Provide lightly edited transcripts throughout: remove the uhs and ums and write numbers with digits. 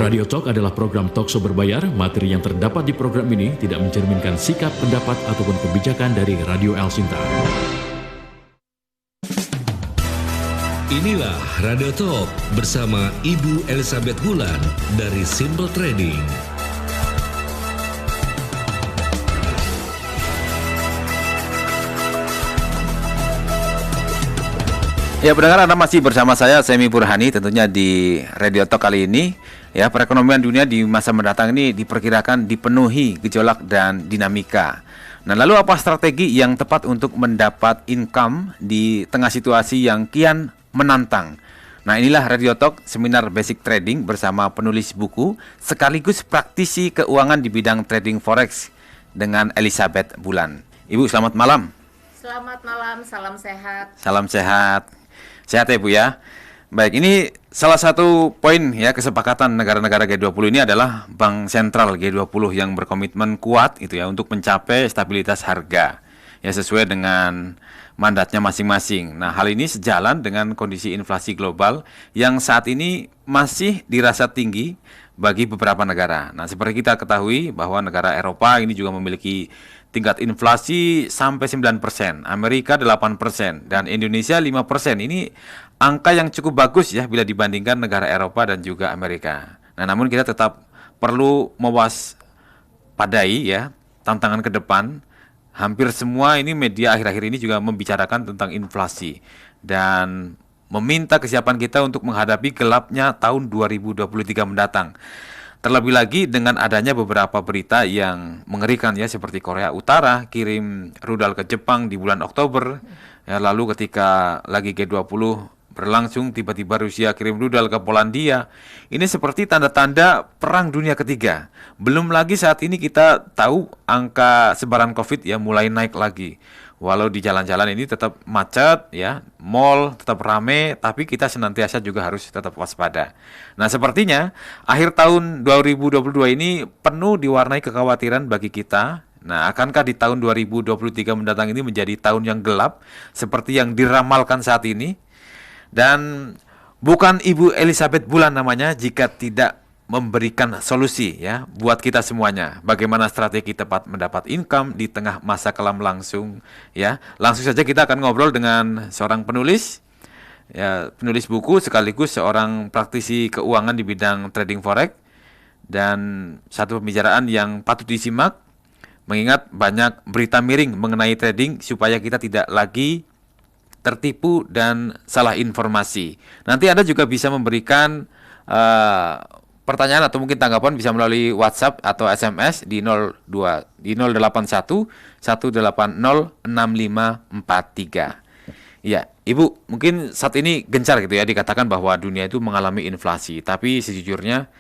Radio Talk adalah program talkshow berbayar. Materi yang terdapat di program ini tidak mencerminkan sikap, pendapat, ataupun kebijakan dari Radio El Sinta. Inilah Radio Talk bersama Ibu Elizabeth Bulan dari Simple Trading. Ya, pendengar, Anda masih bersama saya Semi Burhani tentunya di Radio Talk kali ini. Ya, perekonomian dunia di masa mendatang ini diperkirakan dipenuhi gejolak dan dinamika. Nah, lalu apa strategi yang tepat untuk mendapat income di tengah situasi yang kian menantang? Nah, inilah Radio Talk Seminar Basic Trading bersama penulis buku sekaligus praktisi keuangan di bidang trading forex dengan Elizabeth Bulan. Ibu, selamat malam. Selamat malam, salam sehat. Salam sehat. Sehat ya Bu ya. Baik, ini salah satu poin ya kesepakatan negara-negara G20 ini adalah Bank Sentral G20 yang berkomitmen kuat itu ya untuk mencapai stabilitas harga ya sesuai dengan mandatnya masing-masing. Nah, hal ini sejalan dengan kondisi inflasi global yang saat ini masih dirasa tinggi bagi beberapa negara. Nah, seperti kita ketahui bahwa negara Eropa ini juga memiliki tingkat inflasi sampai 9%, Amerika 8%, dan Indonesia 5%. Ini angka yang cukup bagus ya bila dibandingkan negara Eropa dan juga Amerika. Nah, namun kita tetap perlu mewaspadai ya tantangan ke depan. Hampir semua ini media akhir-akhir ini juga membicarakan tentang inflasi dan meminta kesiapan kita untuk menghadapi gelapnya tahun 2023 mendatang. Terlebih lagi dengan adanya beberapa berita yang mengerikan ya, seperti Korea Utara kirim rudal ke Jepang di bulan Oktober. Ya, lalu ketika lagi G20 berlangsung tiba-tiba Rusia kirim rudal ke Polandia. Ini seperti tanda-tanda perang dunia ketiga. Belum lagi saat ini kita tahu angka sebaran Covid ya mulai naik lagi. Walau di jalan-jalan ini tetap macet ya, mall tetap ramai, tapi kita senantiasa juga harus tetap waspada. Nah, sepertinya akhir tahun 2022 ini penuh diwarnai kekhawatiran bagi kita. Nah, akankah di tahun 2023 mendatang ini menjadi tahun yang gelap seperti yang diramalkan saat ini? Dan bukan Ibu Elizabeth Bulan namanya jika tidak memberikan solusi ya buat kita semuanya. Bagaimana strategi tepat mendapat income di tengah masa kelam langsung ya. Langsung saja kita akan ngobrol dengan seorang penulis ya, penulis buku sekaligus seorang praktisi keuangan di bidang trading forex, dan satu pembicaraan yang patut disimak mengingat banyak berita miring mengenai trading supaya kita tidak lagi tertipu dan salah informasi. Nanti Anda juga bisa memberikan pertanyaan atau mungkin tanggapan bisa melalui WhatsApp atau SMS di 081 180 6543. Ya, Ibu, mungkin saat ini gencar gitu ya dikatakan bahwa dunia itu mengalami inflasi, tapi sejujurnya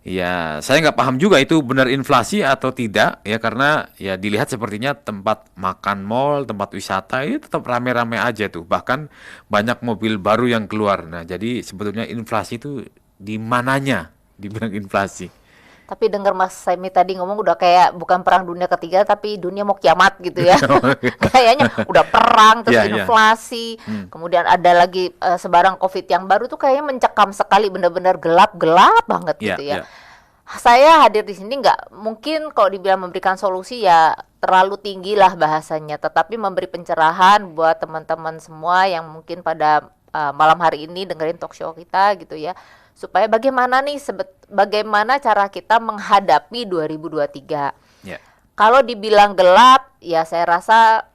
ya saya nggak paham juga itu benar inflasi atau tidak ya, karena ya dilihat sepertinya tempat makan mall, tempat wisata itu tetap rame-rame aja tuh, bahkan banyak mobil baru yang keluar. Nah, jadi sebetulnya inflasi itu di mananya dibilang inflasi? Tapi dengar Mas Semi tadi ngomong udah kayak bukan perang dunia ketiga tapi dunia mau kiamat gitu ya. Kayaknya udah perang terus inflasi. Kemudian ada lagi sebarang Covid yang baru tuh kayaknya mencekam sekali, benar-benar gelap banget gitu ya. Saya hadir di sini nggak mungkin kalau dibilang memberikan solusi ya terlalu tinggi lah bahasanya, tetapi memberi pencerahan buat teman-teman semua yang mungkin pada malam hari ini dengerin talk show kita gitu ya, supaya bagaimana cara kita menghadapi 2023. Kalau dibilang gelap ya saya rasa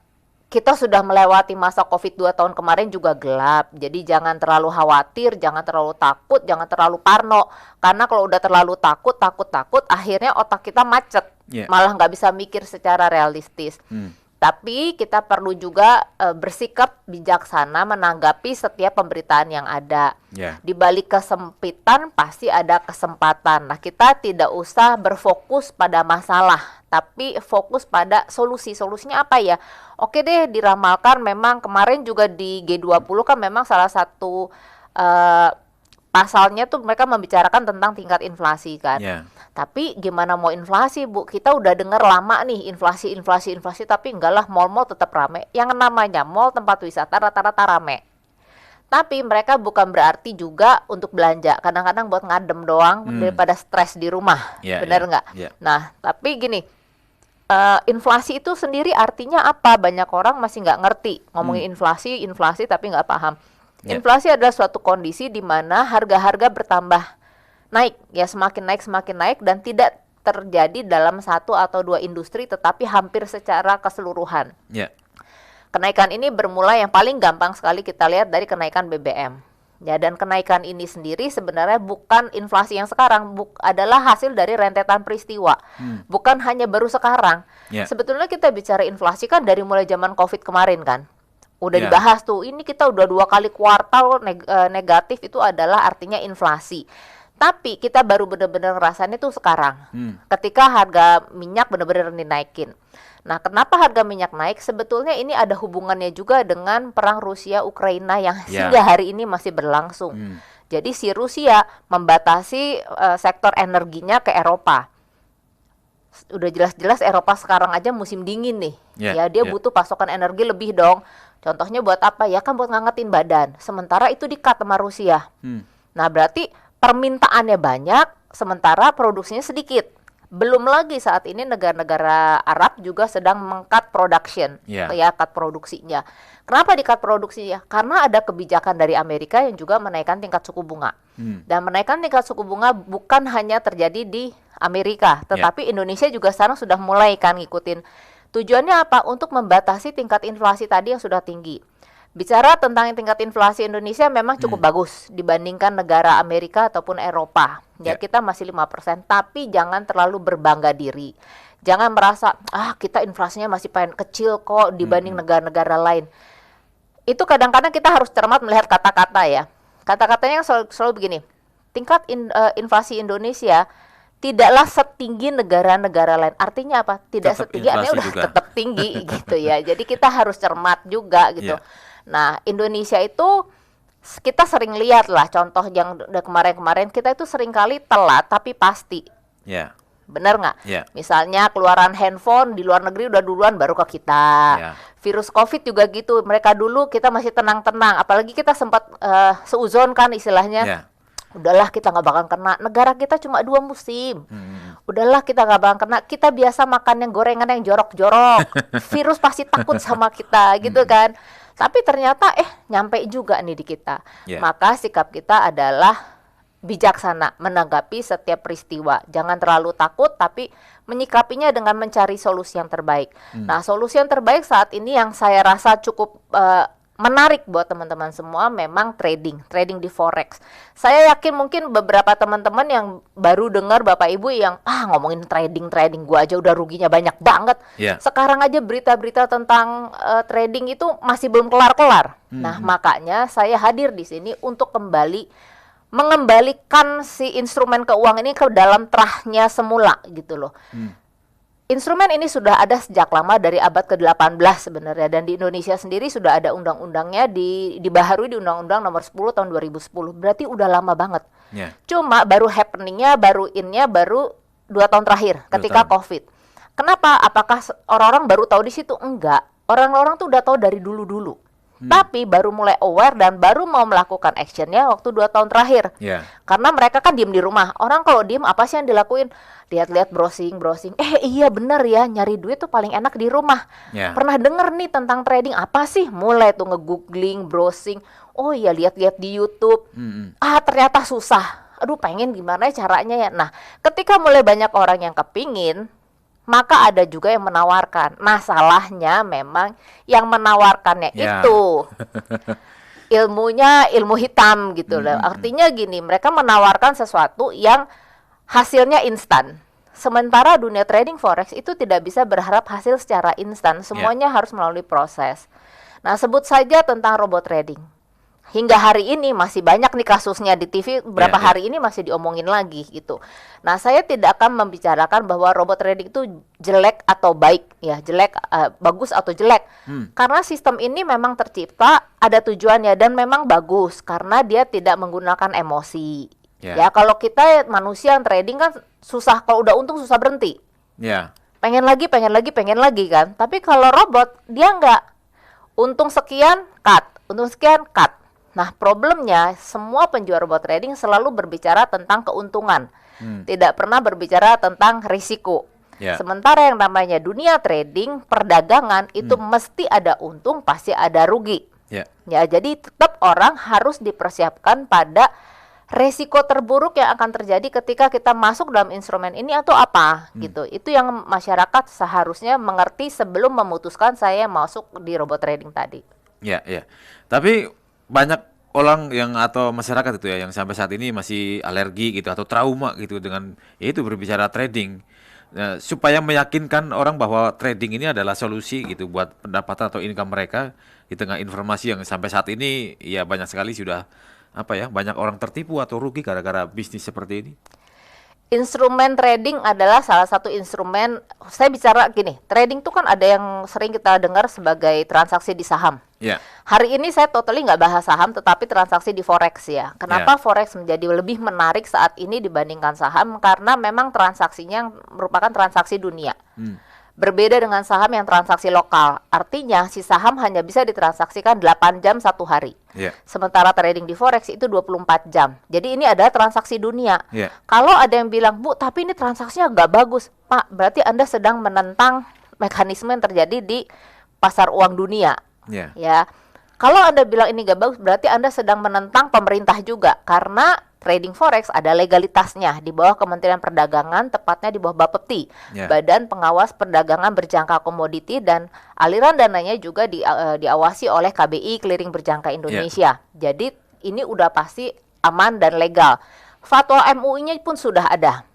kita sudah melewati masa Covid 2 tahun kemarin juga gelap. Jadi jangan terlalu khawatir, jangan terlalu takut, jangan terlalu parno. Karena kalau udah terlalu takut akhirnya otak kita macet. Malah nggak bisa mikir secara realistis. Tapi kita perlu juga bersikap bijaksana menanggapi setiap pemberitaan yang ada. Di balik kesempitan pasti ada kesempatan. Nah, kita tidak usah berfokus pada masalah, tapi fokus pada solusi. Solusinya apa ya? Oke deh, diramalkan memang kemarin juga di G20 kan memang salah satu pasalnya tuh mereka membicarakan tentang tingkat inflasi kan. Tapi gimana mau inflasi, Bu? Kita udah dengar lama nih inflasi, tapi enggak lah, mall-mall tetap rame. Yang namanya mall tempat wisata rata-rata rame. Tapi mereka bukan berarti juga untuk belanja. Kadang-kadang buat ngadem doang daripada stres di rumah. Benar nggak? Nah, tapi gini, inflasi itu sendiri artinya apa? Banyak orang masih nggak ngerti. Ngomongin inflasi tapi nggak paham. Inflasi adalah suatu kondisi di mana harga-harga bertambah naik. Ya, semakin naik dan tidak terjadi dalam satu atau dua industri, tetapi hampir secara keseluruhan. Kenaikan ini bermula yang paling gampang sekali kita lihat dari kenaikan BBM. Ya, dan kenaikan ini sendiri sebenarnya bukan inflasi yang sekarang, adalah hasil dari rentetan peristiwa. Bukan hanya baru sekarang. Sebetulnya kita bicara inflasi kan dari mulai zaman Covid kemarin kan. Udah dibahas tuh, ini kita udah 2 kali kuartal negatif, itu adalah artinya inflasi. Tapi kita baru benar-benar ngerasain itu sekarang. Ketika harga minyak benar-benar dinaikin. Nah, kenapa harga minyak naik? Sebetulnya ini ada hubungannya juga dengan perang Rusia-Ukraina yang hingga hari ini masih berlangsung. Jadi si Rusia membatasi sektor energinya ke Eropa. Udah jelas-jelas Eropa sekarang aja musim dingin nih. Dia butuh pasokan energi lebih dong. Contohnya buat apa? Ya kan buat ngangetin badan. Sementara itu di-cut sama Rusia. Nah, berarti permintaannya banyak, sementara produksinya sedikit. Belum lagi saat ini negara-negara Arab juga sedang meng-cut production, cut produksinya. Kenapa di-cut produksinya? Karena ada kebijakan dari Amerika yang juga menaikkan tingkat suku bunga. Dan menaikkan tingkat suku bunga bukan hanya terjadi di Amerika, tetapi Indonesia juga sekarang sudah mulai kan ngikutin. Tujuannya apa? Untuk membatasi tingkat inflasi tadi yang sudah tinggi. Bicara tentang tingkat inflasi Indonesia memang cukup bagus dibandingkan negara Amerika ataupun Eropa. Ya, kita masih 5%, tapi jangan terlalu berbangga diri. Jangan merasa, kita inflasinya masih paling kecil kok dibanding negara-negara lain. Itu kadang-kadang kita harus cermat melihat kata-kata ya. Kata-katanya selalu begini, tingkat inflasi Indonesia tidaklah setinggi negara-negara lain. Artinya apa? Tidak tetap setinggi, artinya udah tetap tinggi gitu ya. Jadi kita harus cermat juga gitu. Nah, Indonesia itu kita sering lihat lah contoh yang kemarin-kemarin, kita itu sering kali telat tapi pasti. Benar nggak? Misalnya keluaran handphone di luar negeri udah duluan baru ke kita. Virus COVID juga gitu, mereka dulu, kita masih tenang-tenang. Apalagi kita sempat seuzon kan istilahnya. Udahlah kita nggak bakal kena, negara kita cuma 2 musim. Udahlah kita nggak bakal kena, kita biasa makan yang gorengan yang jorok-jorok. Virus pasti takut sama kita gitu kan. Tapi ternyata nyampe juga nih di kita. Maka sikap kita adalah bijaksana menanggapi setiap peristiwa. Jangan terlalu takut, tapi menyikapinya dengan mencari solusi yang terbaik. Nah, solusi yang terbaik saat ini yang saya rasa cukup menarik buat teman-teman semua memang trading di forex. Saya yakin mungkin beberapa teman-teman yang baru dengar Bapak Ibu yang ngomongin trading gua aja udah ruginya banyak banget. Sekarang aja berita-berita tentang trading itu masih belum kelar-kelar. Nah, makanya saya hadir di sini untuk kembali mengembalikan si instrumen keuangan ini ke dalam terahnya semula gitu loh. Instrumen ini sudah ada sejak lama dari abad ke-18 sebenarnya, dan di Indonesia sendiri sudah ada undang-undangnya dibaharui di Undang-Undang Nomor 10 tahun 2010. Berarti udah lama banget. Cuma baru happeningnya, baru 2 tahun terakhir ketika COVID. Kenapa? Apakah orang-orang baru tahu di situ? Enggak. Orang-orang tuh udah tahu dari dulu-dulu. Tapi baru mulai aware dan baru mau melakukan actionnya waktu 2 tahun terakhir. Karena mereka kan diem di rumah. Orang kalau diem apa sih yang dilakuin? Lihat-lihat, browsing. Iya bener ya, nyari duit tuh paling enak di rumah. Pernah denger nih tentang trading apa sih? Mulai tuh nge-googling, browsing. Oh iya, lihat-lihat di YouTube. Ternyata susah. Aduh, pengen gimana caranya ya. Nah, ketika mulai banyak orang yang kepingin, maka ada juga yang menawarkan. Masalahnya memang yang menawarkannya itu ilmunya ilmu hitam gitu loh. Artinya gini, mereka menawarkan sesuatu yang hasilnya instan. Sementara dunia trading forex itu tidak bisa berharap hasil secara instan. Semuanya harus melalui proses. Nah, sebut saja tentang robot trading. Hingga hari ini masih banyak nih kasusnya di TV, hari ini masih diomongin lagi gitu. Nah, saya tidak akan membicarakan bahwa robot trading itu jelek atau baik ya, bagus atau jelek. Karena sistem ini memang tercipta ada tujuannya dan memang bagus karena dia tidak menggunakan emosi. Ya, kalau kita manusia yang trading kan susah, kalau udah untung susah berhenti. Pengen lagi kan. Tapi kalau robot dia enggak. Untung sekian, cut. Nah, problemnya semua penjual robot trading selalu berbicara tentang keuntungan, tidak pernah berbicara tentang risiko. Sementara yang namanya dunia trading, perdagangan itu mesti ada untung, pasti ada rugi. Ya, jadi tetap orang harus dipersiapkan pada resiko terburuk yang akan terjadi ketika kita masuk dalam instrumen ini atau apa gitu. Itu yang masyarakat seharusnya mengerti sebelum memutuskan saya masuk di robot trading tadi. Ya. Tapi banyak orang yang atau masyarakat itu ya yang sampai saat ini masih alergi gitu atau trauma gitu dengan itu berbicara trading. Nah, supaya meyakinkan orang bahwa trading ini adalah solusi gitu buat pendapatan atau income mereka di tengah informasi yang sampai saat ini ya banyak sekali sudah banyak orang tertipu atau rugi gara-gara bisnis seperti ini. Instrumen trading adalah salah satu instrumen. Saya bicara gini, trading itu kan ada yang sering kita dengar sebagai transaksi di saham. Hari ini saya totally nggak bahas saham, tetapi transaksi di forex ya. Kenapa forex menjadi lebih menarik saat ini dibandingkan saham? Karena memang transaksinya merupakan transaksi dunia. Berbeda dengan saham yang transaksi lokal. Artinya si saham hanya bisa ditransaksikan 8 jam satu hari. Sementara trading di forex itu 24 jam. Jadi ini adalah transaksi dunia. Kalau ada yang bilang, Bu, tapi ini transaksinya nggak bagus. Pak, berarti Anda sedang menentang mekanisme yang terjadi di pasar uang dunia. Ya. Kalau Anda bilang ini nggak bagus, berarti Anda sedang menentang pemerintah juga. Karena trading forex ada legalitasnya di bawah Kementerian Perdagangan, tepatnya di bawah Bapepti, Badan Pengawas Perdagangan Berjangka Komoditi, dan aliran dananya juga diawasi oleh KBI, Clearing Berjangka Indonesia. Jadi ini udah pasti aman dan legal. Fatwa MUI-nya pun sudah ada.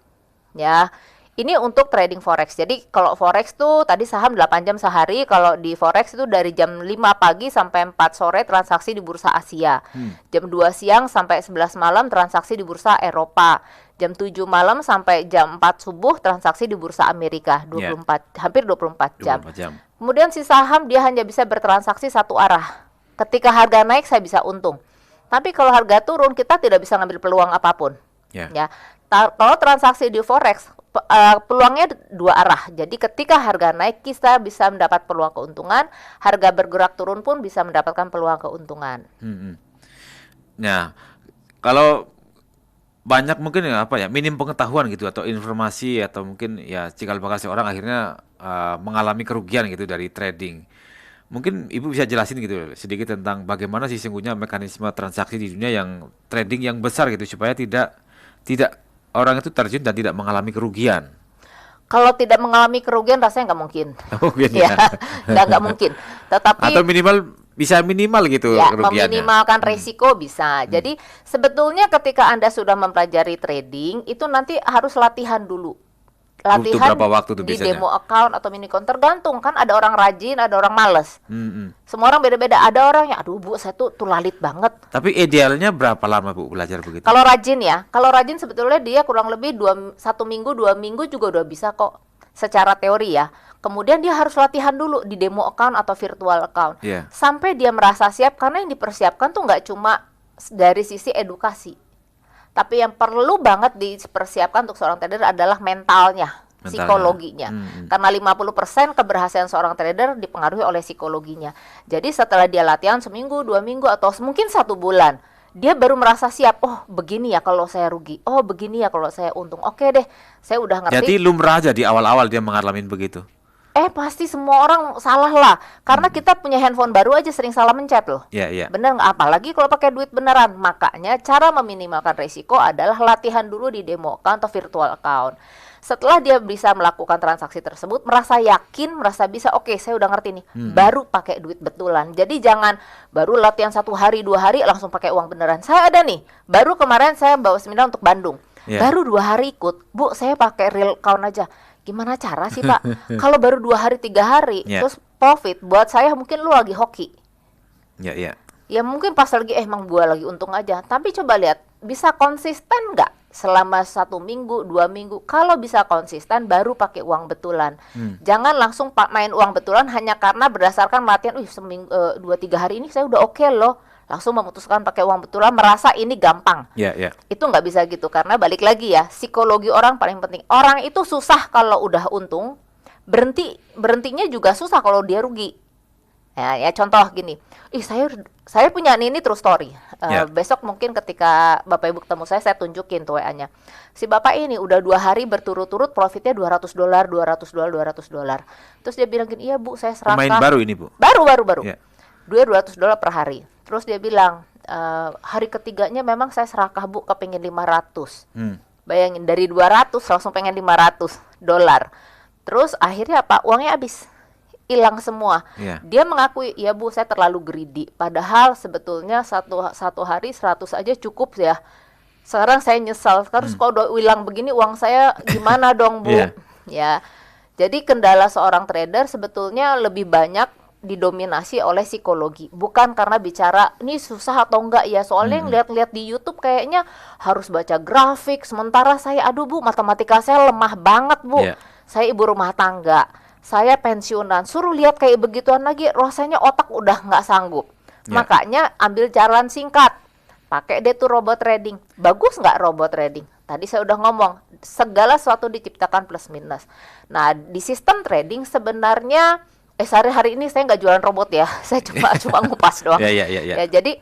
Ya. Ini untuk trading forex. Jadi kalau forex tuh tadi saham 8 jam sehari, kalau di forex itu dari jam 5 pagi sampai 4 sore transaksi di bursa Asia. Jam 2 siang sampai 11 malam transaksi di bursa Eropa. Jam 7 malam sampai jam 4 subuh transaksi di bursa Amerika. Hampir 24 jam. Kemudian si saham dia hanya bisa bertransaksi satu arah. Ketika harga naik saya bisa untung. Tapi kalau harga turun kita tidak bisa ngambil peluang apapun. Ya. Kalau transaksi di forex peluangnya dua arah. Jadi ketika harga naik kita bisa mendapat peluang keuntungan, harga bergerak turun pun bisa mendapatkan peluang keuntungan. Nah, kalau banyak mungkin minim pengetahuan gitu atau informasi atau mungkin ya cikal bakal seorang akhirnya mengalami kerugian gitu dari trading. Mungkin Ibu bisa jelasin gitu sedikit tentang bagaimana sih sesungguhnya mekanisme transaksi di dunia yang trading yang besar gitu supaya tidak orang itu terjun dan tidak mengalami kerugian. Kalau tidak mengalami kerugian rasanya nggak mungkin. Nggak mungkin. Tetapi atau minimal gitu kerugiannya. Meminimalkan resiko bisa. Jadi sebetulnya ketika Anda sudah mempelajari trading itu nanti harus latihan dulu. Latihan berapa waktu tuh di biasanya? Demo account atau mini account tergantung kan, ada orang rajin, ada orang males. Semua orang beda-beda. Ada orang yang aduh Bu saya tuh lalit banget. Tapi idealnya berapa lama Bu belajar begitu? Kalau rajin sebetulnya dia kurang lebih 1 minggu 2 minggu juga udah bisa kok secara teori ya. Kemudian dia harus latihan dulu di demo account atau virtual account sampai dia merasa siap, karena yang dipersiapkan tuh nggak cuma dari sisi edukasi. Tapi yang perlu banget dipersiapkan untuk seorang trader adalah mentalnya. Psikologinya. Karena 50% keberhasilan seorang trader dipengaruhi oleh psikologinya. Jadi setelah dia latihan seminggu, 2 minggu, atau mungkin 1 bulan, dia baru merasa siap. Oh begini ya kalau saya rugi, oh begini ya kalau saya untung. Oke deh, saya udah ngerti. Jadi lumrah aja di awal-awal dia mengalami begitu. Pasti semua orang salah lah. Karena kita punya handphone baru aja sering salah mencet loh. Bener nggak? Apalagi kalau pakai duit beneran. Makanya cara meminimalkan resiko adalah latihan dulu di demo account atau virtual account. Setelah dia bisa melakukan transaksi tersebut, merasa yakin, merasa bisa, oke, saya udah ngerti nih, baru pakai duit betulan. Jadi jangan baru latihan 1 hari 2 hari langsung pakai uang beneran. Saya ada nih, baru kemarin saya bawa seminar untuk Bandung, baru 2 hari ikut, Bu saya pakai real account aja. Gimana cara sih Pak? Kalau baru 2 hari 3 hari terus profit, buat saya mungkin lu lagi hoki. Ya mungkin pas lagi emang gua lagi untung aja. Tapi coba lihat, bisa konsisten nggak selama 1 minggu, 2 minggu? Kalau bisa konsisten baru pakai uang betulan. Jangan langsung main uang betulan hanya karena berdasarkan latihan, seminggu 2-3 hari ini saya udah oke loh. Langsung memutuskan pakai uang betulan, merasa ini gampang. Itu nggak bisa gitu, karena balik lagi ya, psikologi orang paling penting. Orang itu susah kalau udah untung, berhentinya juga susah kalau dia rugi. Ya contoh gini, saya punya ini true story. Besok mungkin ketika Bapak Ibu ketemu saya tunjukin tuh WA-nya. Si Bapak ini udah 2 hari berturut-turut profitnya $200. Terus dia bilang gini, iya Bu, saya serakah. Pemain baru ini Bu? Baru. Dia $200 per hari. Terus dia bilang, hari ketiganya memang saya serakah Bu, kepingin 500. Bayangin dari 200 langsung pengen $500. Terus akhirnya apa? Uangnya habis. Hilang semua. Dia mengakui, ya Bu, saya terlalu greedy. Padahal sebetulnya satu hari 100 aja cukup ya. Sekarang saya nyesal. Terus kalau udah hilang begini, uang saya gimana dong Bu? Ya. Jadi kendala seorang trader sebetulnya lebih banyak didominasi oleh psikologi. Bukan karena bicara ini susah atau enggak ya. Soalnya yang lihat-lihat di YouTube kayaknya harus baca grafik. Sementara saya, aduh Bu, matematika saya lemah banget Bu. Saya ibu rumah tangga. Saya pensiunan, suruh lihat kayak begituan lagi, rasanya otak udah nggak sanggup. Makanya ambil jalan singkat, pakai deh tuh robot trading. Bagus nggak robot trading? Tadi saya udah ngomong, segala sesuatu diciptakan plus minus. Nah, di sistem trading sebenarnya, sehari-hari ini saya nggak jualan robot ya, saya cuma ngupas doang. Ya, jadi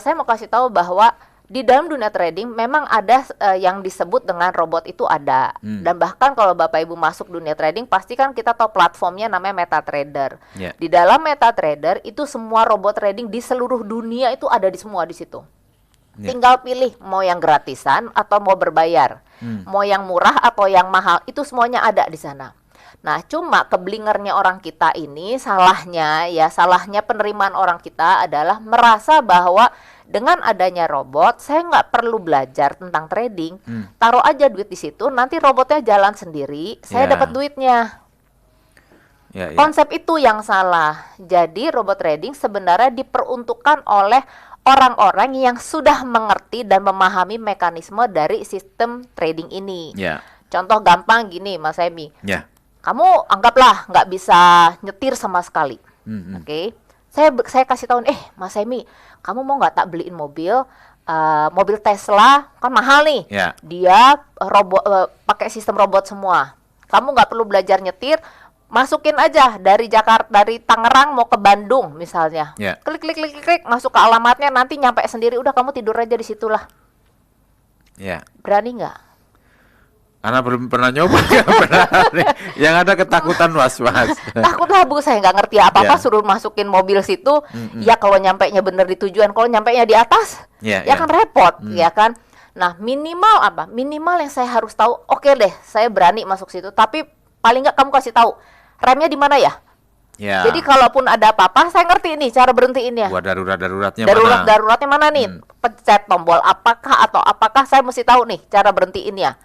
saya mau kasih tahu bahwa di dalam dunia trading memang ada yang disebut dengan robot itu ada. Dan bahkan kalau Bapak Ibu masuk dunia trading pasti kan kita tahu platformnya namanya MetaTrader. Di dalam MetaTrader itu semua robot trading di seluruh dunia itu ada di semua di situ. Tinggal pilih mau yang gratisan atau mau berbayar. Mau yang murah atau yang mahal, itu semuanya ada di sana. Nah, cuma keblingernya orang kita ini salahnya penerimaan orang kita adalah merasa bahwa dengan adanya robot, saya nggak perlu belajar tentang trading. Taruh aja duit di situ, nanti robotnya jalan sendiri, saya dapat duitnya. Konsep itu yang salah. Jadi robot trading sebenarnya diperuntukkan oleh orang-orang yang sudah mengerti dan memahami mekanisme dari sistem trading ini. Contoh gampang gini, Mas Emi. Kamu anggaplah nggak bisa nyetir sama sekali. Oke. Saya kasih tahu, Mas Emi, kamu mau nggak tak beliin mobil Tesla, kan mahal nih. Dia robot, pakai sistem robot semua. Kamu nggak perlu belajar nyetir, masukin aja dari Tangerang mau ke Bandung misalnya. Klik, masuk ke alamatnya, nanti nyampe sendiri, udah kamu tidur aja di situlah. Berani nggak? Karena belum pernah nyoba, yang ada ketakutan was-was. Takut lah Bu, saya nggak ngerti apa-apa, suruh masukin mobil situ. Ya kalau nyampenya bener di tujuan, kalau nyampenya di atas, kan repot, ya kan. Nah, minimal apa? Minimal yang saya harus tahu, oke deh, saya berani masuk situ. Tapi paling nggak kamu kasih tahu remnya di mana ya. Jadi kalaupun ada apa-apa, saya ngerti nih cara berhentiin ya. Buat daruratnya mana nih? Pencet tombol apakah saya mesti tahu nih cara berhentiinnya.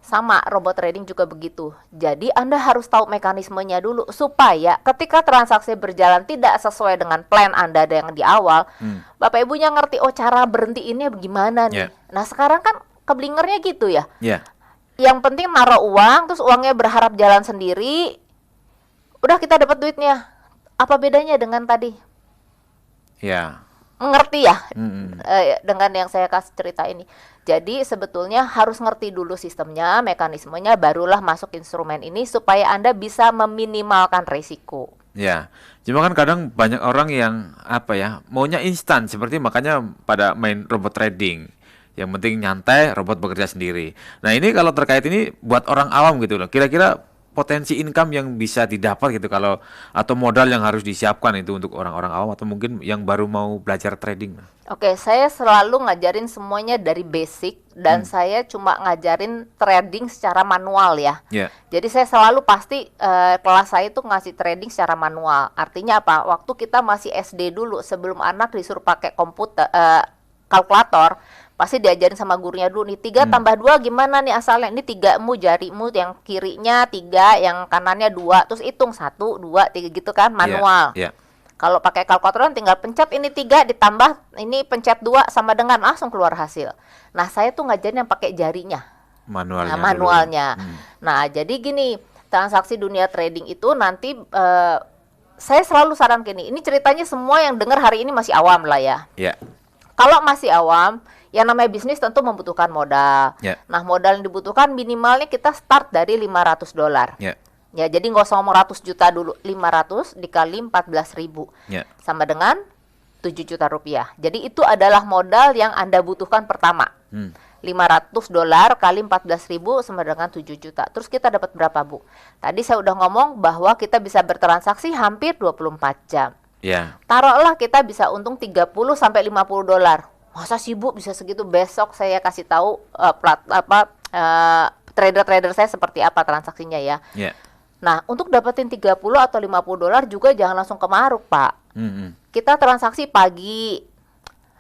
Sama robot trading juga begitu. Jadi Anda harus tahu mekanismenya dulu supaya ketika transaksi berjalan tidak sesuai dengan plan Anda yang di awal, Bapak Ibunya ngerti cara berhentiinnya bagaimana nih. Nah, sekarang kan keblingernya gitu ya. Yang penting naruh uang, terus uangnya berharap jalan sendiri. Udah kita dapat duitnya. Apa bedanya dengan tadi? Ngerti ya? Dengan yang saya kasih cerita ini. Jadi sebetulnya harus ngerti dulu sistemnya, mekanismenya, barulah masuk instrumen ini supaya Anda bisa meminimalkan resiko. Cuma kan kadang banyak orang yang maunya instan, seperti makanya pada main robot trading. Yang penting nyantai, robot bekerja sendiri. Nah, ini kalau terkait ini buat orang awam gitu loh. Kira-kira potensi income yang bisa didapat gitu atau modal yang harus disiapkan itu untuk orang-orang awam atau mungkin yang baru mau belajar trading. Oke, saya selalu ngajarin semuanya dari basic dan saya cuma ngajarin trading secara manual ya. Jadi saya selalu pasti kelas saya itu ngasih trading secara manual. Artinya apa? Waktu kita masih SD dulu sebelum anak disuruh pakai komputer kalkulator, pasti diajarin sama gurunya dulu nih 3 tambah 2 gimana nih asalnya, ini 3mu jarimu yang kirinya 3 yang kanannya 2 terus hitung 1 2 3 gitu kan manual. Kalau pakai kalkulator tinggal pencet ini 3 ditambah ini pencet 2 sama dengan langsung keluar hasil. Nah, saya tuh ngajarin yang pakai jarinya manualnya. Nah, jadi gini, transaksi dunia trading itu nanti saya selalu saran gini, ini ceritanya semua yang dengar hari ini masih awam lah ya. Kalau masih awam, yang namanya bisnis tentu membutuhkan modal. Nah, modal yang dibutuhkan minimalnya kita start dari $500. Ya, jadi nggak usah ngomong ratus juta dulu, 500 dikali 14.000 sama dengan 7 juta rupiah. Jadi itu adalah modal yang Anda butuhkan pertama. $500 kali 14.000 sama dengan 7 juta. Terus kita dapat berapa, Bu? Tadi saya udah ngomong bahwa kita bisa bertransaksi hampir 24 jam. Taruhlah kita bisa untung 30 sampai $50. Masa sih, Bu, bisa segitu? Besok saya kasih tahu trader-trader saya seperti apa transaksinya ya. Nah, untuk dapetin 30 atau $50 juga jangan langsung kemaruk, Pak. Kita transaksi pagi,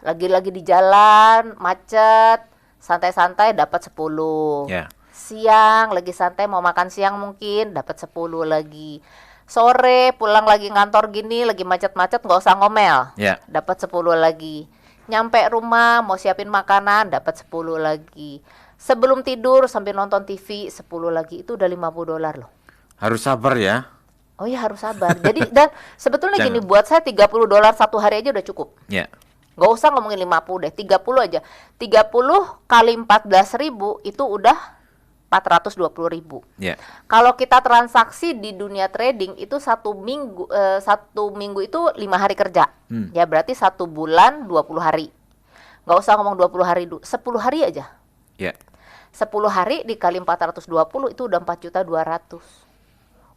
lagi-lagi di jalan, macet, santai-santai dapat 10. Siang, lagi santai mau makan siang mungkin dapat 10 lagi. Sore, pulang lagi ngantor gini, lagi macet-macet nggak usah ngomel, dapat 10 lagi. Nyampe rumah, mau siapin makanan, dapat 10 lagi. Sebelum tidur sambil nonton TV, 10 lagi, itu udah $50 loh. Harus sabar ya. Oh iya, harus sabar. Jadi dan sebetulnya gini, buat saya $30 satu hari aja udah cukup. Gak usah ngomongin 50 deh, 30 aja. 30 kali 14.000 itu udah 420.000. Kalau kita transaksi di dunia trading itu satu minggu itu 5 hari kerja. Ya berarti 1 bulan 20 hari. Gak usah ngomong 20 hari dulu, 10 hari aja. 10 hari dikali 420 itu udah 4.200.000.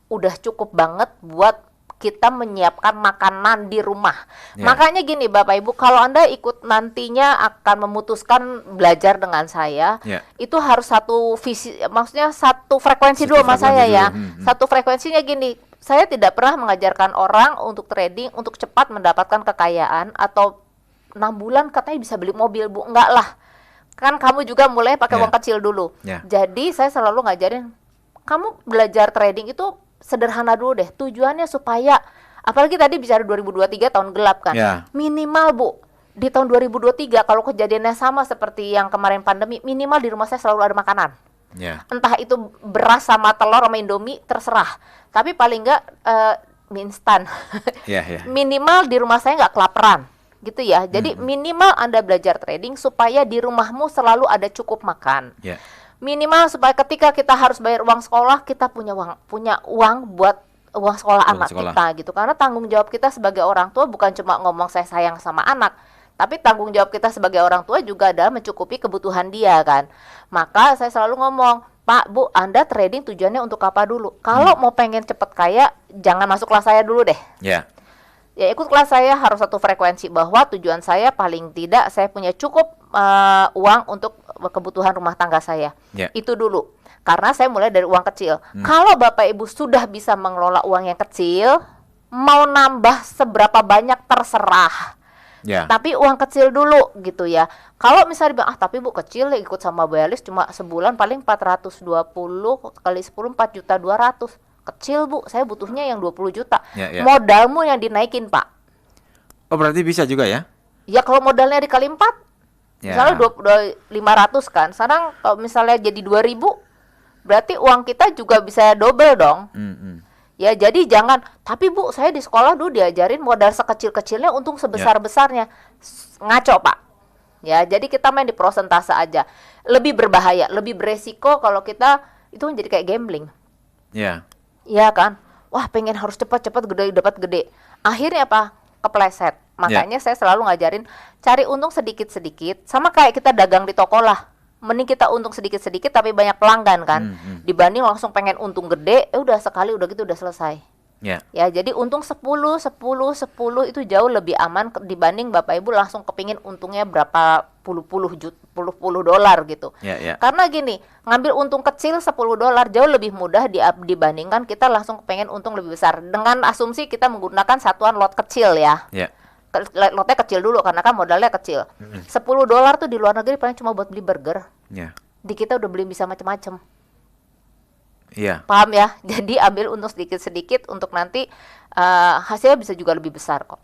Udah cukup banget buat kita menyiapkan makanan di rumah. Makanya gini Bapak Ibu, kalau Anda ikut nantinya akan memutuskan belajar dengan saya, itu harus satu visi, maksudnya satu frekuensi dulu sama saya ya. Satu frekuensinya gini, saya tidak pernah mengajarkan orang untuk trading untuk cepat mendapatkan kekayaan atau 6 bulan katanya bisa beli mobil, Bu. Enggak lah. Kan kamu juga mulai pakai uang kecil dulu. Jadi saya selalu ngajarin kamu belajar trading itu sederhana dulu deh. Tujuannya supaya, apalagi tadi bicara 2023 tahun gelap kan. Minimal, Bu, di tahun 2023 kalau kejadiannya sama seperti yang kemarin pandemi, minimal di rumah saya selalu ada makanan. Entah itu beras sama telur sama Indomie, terserah. Tapi paling enggak mie instan. Minimal di rumah saya nggak kelaparan. Gitu ya. Jadi minimal Anda belajar trading supaya di rumahmu selalu ada cukup makan. Minimal supaya ketika kita harus bayar uang sekolah, kita punya uang buat uang sekolah anak kita gitu. Karena tanggung jawab kita sebagai orang tua bukan cuma ngomong saya sayang sama anak, tapi tanggung jawab kita sebagai orang tua juga adalah mencukupi kebutuhan dia kan. Maka saya selalu ngomong, Pak, Bu, Anda trading tujuannya untuk apa dulu? Kalau mau pengen cepet kaya, jangan masuk kelas saya dulu deh. Ya ikut kelas saya harus satu frekuensi, bahwa tujuan saya paling tidak saya punya cukup uang untuk kebutuhan rumah tangga saya. Itu dulu. Karena saya mulai dari uang kecil. Kalau Bapak Ibu sudah bisa mengelola uang yang kecil, mau nambah seberapa banyak terserah. Tapi uang kecil dulu gitu ya. Kalau misalnya bilang, tapi Bu kecil ya, ikut sama Bu Elis cuma sebulan paling 420 kali 10 4.200.000. Kecil Bu, saya butuhnya yang 20 juta. Modalmu yang dinaikin Pak. Oh berarti bisa juga ya? Ya kalau modalnya dikali 4, misalnya 500 kan. Sekarang kalau misalnya jadi 2.000, berarti uang kita juga bisa double dong. Ya jadi jangan, tapi Bu saya di sekolah dulu diajarin modal sekecil-kecilnya untung sebesar-besarnya. Ngaco Pak. Ya jadi kita main di prosentase aja. Lebih berbahaya, lebih beresiko kalau kita itu menjadi kayak gambling. Iya kan? Wah pengen harus cepat-cepat gede, dapat gede. Akhirnya apa? Kepleset. Makanya saya selalu ngajarin cari untung sedikit-sedikit. Sama kayak kita dagang di toko lah. Mending kita untung sedikit-sedikit tapi banyak pelanggan kan. Dibanding langsung pengen untung gede, udah sekali udah gitu udah selesai. Ya jadi untung 10 itu jauh lebih aman dibanding Bapak Ibu langsung kepingin untungnya berapa puluh dolar gitu. Karena gini, ngambil untung kecil $10 jauh lebih mudah dibandingkan kita langsung pengen untung lebih besar. Dengan asumsi kita menggunakan satuan lot kecil ya. Lotnya kecil dulu karena kan modalnya kecil. $10 tuh di luar negeri paling cuma buat beli burger. Di kita udah beli bisa macam-macam. Paham ya? Jadi ambil untung sedikit-sedikit untuk nanti hasilnya bisa juga lebih besar kok.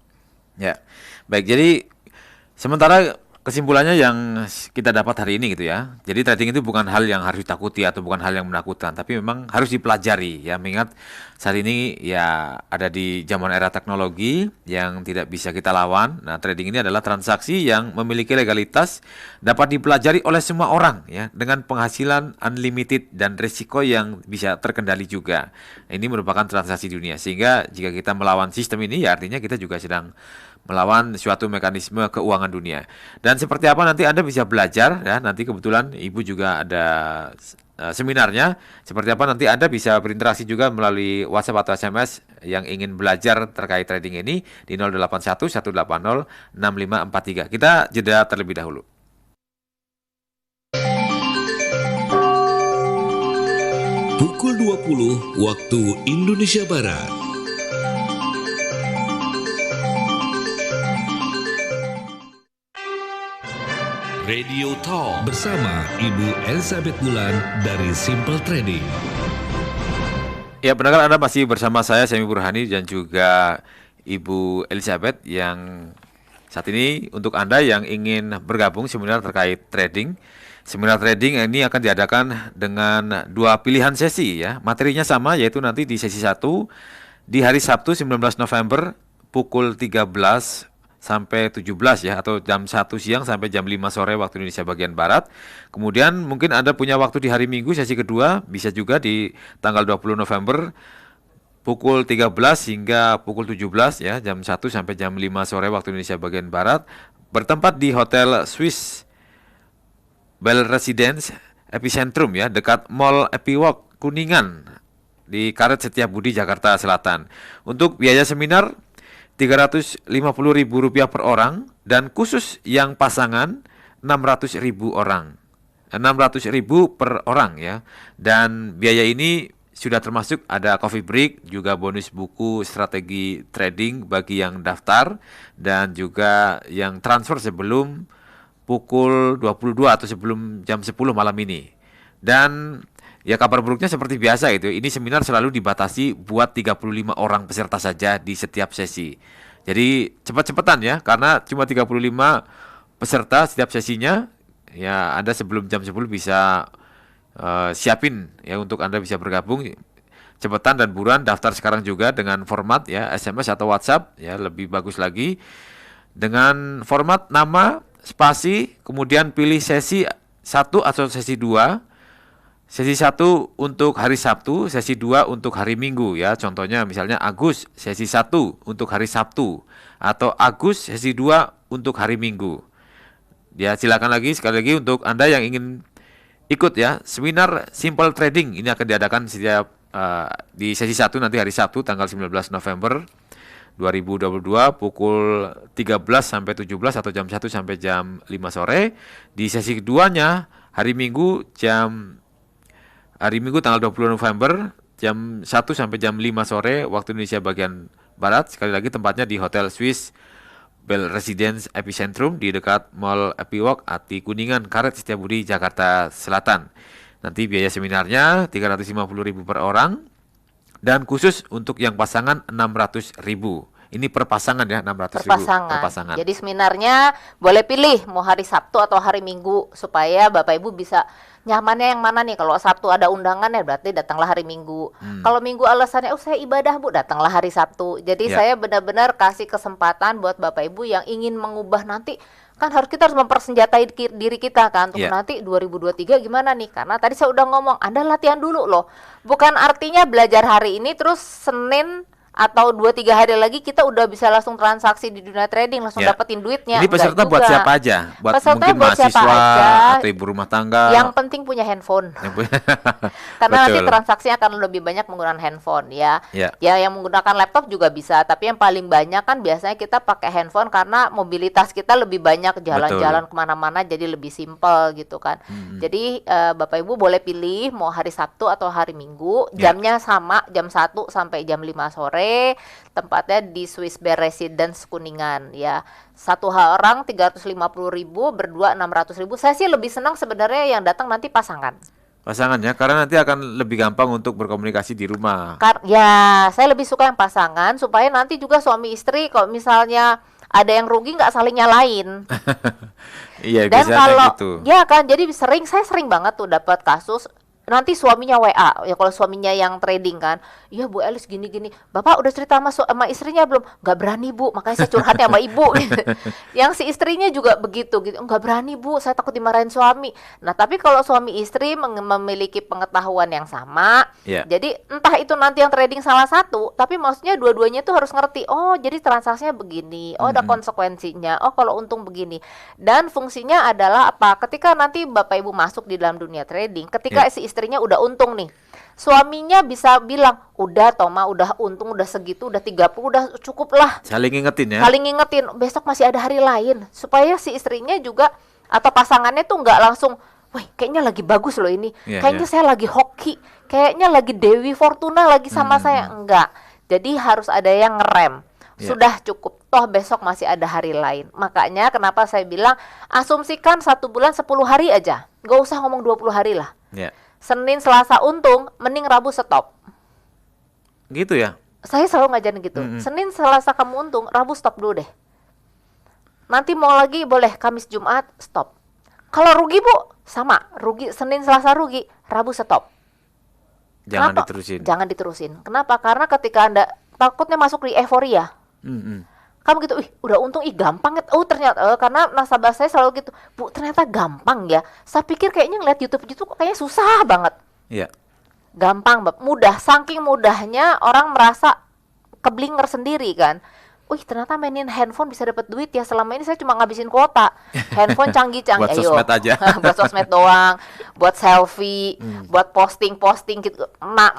Baik, jadi sementara Kesimpulannya yang kita dapat hari ini gitu ya. Jadi trading itu bukan hal yang harus ditakuti atau bukan hal yang menakutkan, tapi memang harus dipelajari ya. Mengingat saat ini ya ada di zaman era teknologi yang tidak bisa kita lawan. Nah, trading ini adalah transaksi yang memiliki legalitas, dapat dipelajari oleh semua orang ya, dengan penghasilan unlimited dan risiko yang bisa terkendali juga. Ini merupakan transaksi dunia. Sehingga jika kita melawan sistem ini ya artinya kita juga sedang melawan suatu mekanisme keuangan dunia. Dan seperti apa nanti Anda bisa belajar ya. Nanti kebetulan Ibu juga ada seminarnya. Seperti apa nanti Anda bisa berinteraksi juga melalui WhatsApp atau SMS yang ingin belajar terkait trading ini di 081 180 6543. Kita jeda terlebih dahulu. Pukul 20 waktu Indonesia Barat. Radio Talk bersama Ibu Elizabeth Bulan dari Simple Trading. Ya, pendengar, Anda masih bersama saya Semi Burhani dan juga Ibu Elizabeth yang saat ini untuk Anda yang ingin bergabung seminar terkait trading. Seminar trading ini akan diadakan dengan 2 pilihan sesi ya. Materinya sama, yaitu nanti di sesi 1 di hari Sabtu 19 November pukul 13 sampai 17 ya, atau jam 1 siang sampai jam 5 sore waktu Indonesia bagian Barat. Kemudian mungkin Anda punya waktu di hari Minggu sesi kedua, bisa juga di tanggal 20 November pukul 13 hingga pukul 17 ya, jam 1 sampai jam 5 sore waktu Indonesia bagian Barat, bertempat di Hotel Swiss Bell Residence Epicentrum ya, dekat Mall Epiwalk Kuningan di Karet Setiabudi, Jakarta Selatan. Untuk biaya seminar Rp350.000 per orang, dan khusus yang pasangan Rp600.000 orang. 600.000 per orang ya. Dan biaya ini sudah termasuk ada coffee break, juga bonus buku strategi trading bagi yang daftar, dan juga yang transfer sebelum pukul 22 atau sebelum jam 10 malam ini. Dan ya kabar buruknya seperti biasa itu, ini seminar selalu dibatasi buat 35 orang peserta saja di setiap sesi. Jadi cepat-cepatan ya, karena cuma 35 peserta setiap sesinya. Ya, Anda sebelum jam 10 bisa siapin ya untuk Anda bisa bergabung. Cepetan dan buruan daftar sekarang juga dengan format ya SMS atau WhatsApp ya, lebih bagus lagi. Dengan format nama, spasi, kemudian pilih sesi 1 atau sesi 2. Sesi 1 untuk hari Sabtu, sesi 2 untuk hari Minggu ya. Contohnya misalnya Agus sesi 1 untuk hari Sabtu, atau Agus sesi 2 untuk hari Minggu. Ya, silakan lagi sekali lagi untuk Anda yang ingin ikut ya, seminar Simple Trading ini akan diadakan setiap di sesi 1 nanti hari Sabtu tanggal 19 November 2022 pukul 13 sampai 17 atau jam 1 sampai jam 5 sore. Di sesi keduanya hari Minggu tanggal 20 November jam 1 sampai jam 5 sore waktu Indonesia bagian Barat. Sekali lagi tempatnya di Hotel Swiss Bell Residence Epicentrum di dekat Mall Epiwalk Ati Kuningan, Karet Setiabudi, Jakarta Selatan. Nanti biaya seminarnya Rp350.000 per orang, dan khusus untuk yang pasangan Rp600.000. Ini per pasangan ya, Rp600.000 per pasangan. Jadi seminarnya boleh pilih mau hari Sabtu atau hari Minggu, supaya Bapak Ibu bisa nyamannya yang mana nih. Kalau Sabtu ada undangan ya berarti datanglah hari Minggu. Kalau Minggu alasannya saya ibadah Bu, datanglah hari Sabtu. Jadi saya benar-benar kasih kesempatan buat Bapak Ibu yang ingin mengubah nanti. Kan kita harus mempersenjatai diri kita kan untuk nanti 2023 gimana nih. Karena tadi saya udah ngomong, Anda latihan dulu loh. Bukan artinya belajar hari ini terus Senin atau 2-3 hari lagi kita udah bisa langsung transaksi di dunia trading, langsung dapetin duitnya. Ini peserta buat siapa aja? Buat peserta mungkin buat mahasiswa atau ibu rumah tangga. Yang penting punya handphone. Karena nanti transaksi akan lebih banyak menggunakan handphone ya. Ya, yang menggunakan laptop juga bisa, tapi yang paling banyak kan biasanya kita pakai handphone karena mobilitas kita lebih banyak, jalan-jalan kemana-mana jadi lebih simpel gitu kan. Jadi Bapak Ibu boleh pilih mau hari Sabtu atau hari Minggu, jamnya sama, jam 1 sampai jam 5 sore. Tempatnya di Swiss Bell Residence Kuningan ya. Satu orang Rp350.000, berdua Rp600.000. Saya sih lebih senang sebenarnya yang datang nanti pasangan. Pasangannya karena nanti akan lebih gampang untuk berkomunikasi di rumah. Ya, saya lebih suka yang pasangan supaya nanti juga suami istri kalau misalnya ada yang rugi nggak saling nyalain. Iya, Dan biasanya kalau gitu. ya kan, jadi saya sering banget tuh dapat kasus nanti suaminya WA ya, kalau suaminya yang trading kan, iya Bu Elis gini-gini, Bapak udah cerita sama istrinya belum? Nggak berani Bu, makanya saya curhatnya sama ibu. Yang si istrinya juga begitu gitu, nggak berani Bu, saya takut dimarahin suami. Nah tapi kalau suami istri memiliki pengetahuan yang sama, jadi entah itu nanti yang trading salah satu, tapi maksudnya dua-duanya tuh harus ngerti, oh jadi transaksinya begini, oh ada konsekuensinya, oh kalau untung begini. Dan fungsinya adalah apa? Ketika nanti Bapak Ibu masuk di dalam dunia trading, ketika si istrinya udah untung nih, suaminya bisa bilang, udah Toma, udah untung, udah segitu, udah 30, udah cukup lah. Saling ngingetin ya. Saling ngingetin, besok masih ada hari lain, supaya si istrinya juga atau pasangannya tuh nggak langsung, wah kayaknya lagi bagus loh ini, kayaknya saya lagi hoki, kayaknya lagi Dewi Fortuna lagi sama saya. Enggak, jadi harus ada yang ngerem. Sudah cukup, toh besok masih ada hari lain. Makanya kenapa saya bilang asumsikan 1 bulan 10 hari aja, nggak usah ngomong 20 hari lah. Senin Selasa untung, mending Rabu stop. Gitu ya? Saya selalu ngajarin gitu. Senin Selasa kamu untung, Rabu stop dulu deh. Nanti mau lagi boleh Kamis Jumat stop. Kalau rugi Bu, sama, rugi Senin Selasa rugi, Rabu stop. Jangan Kenapa? diterusin. Jangan diterusin. Kenapa? Karena ketika Anda takutnya masuk di euforia. Kamu gitu, udah untung, gampang ya. Oh ternyata, karena nasabah saya selalu gitu, Bu ternyata gampang ya. Saya pikir kayaknya ngeliat YouTube kok kayaknya susah banget. Iya. Gampang, mudah. Saking mudahnya orang merasa keblinger sendiri kan. Ternyata mainin handphone bisa dapat duit ya. Selama ini saya cuma ngabisin kuota. Handphone canggih-canggih. Buat sosmed aja. Buat sosmed doang, buat selfie, buat posting-posting gitu.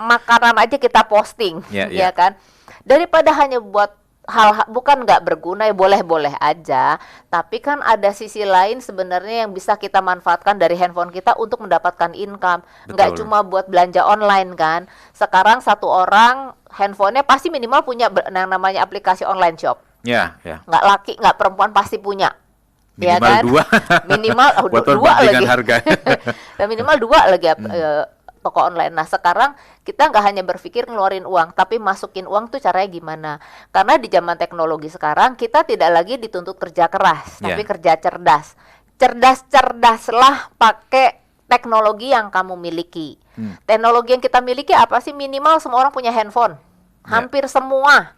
Makanan aja kita posting, ya kan. Daripada hanya buat hal bukan nggak berguna ya, boleh-boleh aja, tapi kan ada sisi lain sebenarnya yang bisa kita manfaatkan dari handphone kita untuk mendapatkan income. Nggak cuma buat belanja online kan. Sekarang satu orang handphonenya pasti minimal punya yang namanya aplikasi online shop. Ya. Nggak laki nggak perempuan pasti punya. Minimal ya kan? 2. Minimal dua lagi. Harga. Dan minimal 2 lagi toko online. Nah sekarang kita nggak hanya berpikir ngeluarin uang, tapi masukin uang tuh caranya gimana. Karena di zaman teknologi sekarang kita tidak lagi dituntut kerja keras, tapi kerja cerdas. Cerdas-cerdaslah pakai teknologi yang kamu miliki. Teknologi yang kita miliki apa sih? Minimal semua orang punya handphone. Hampir semua.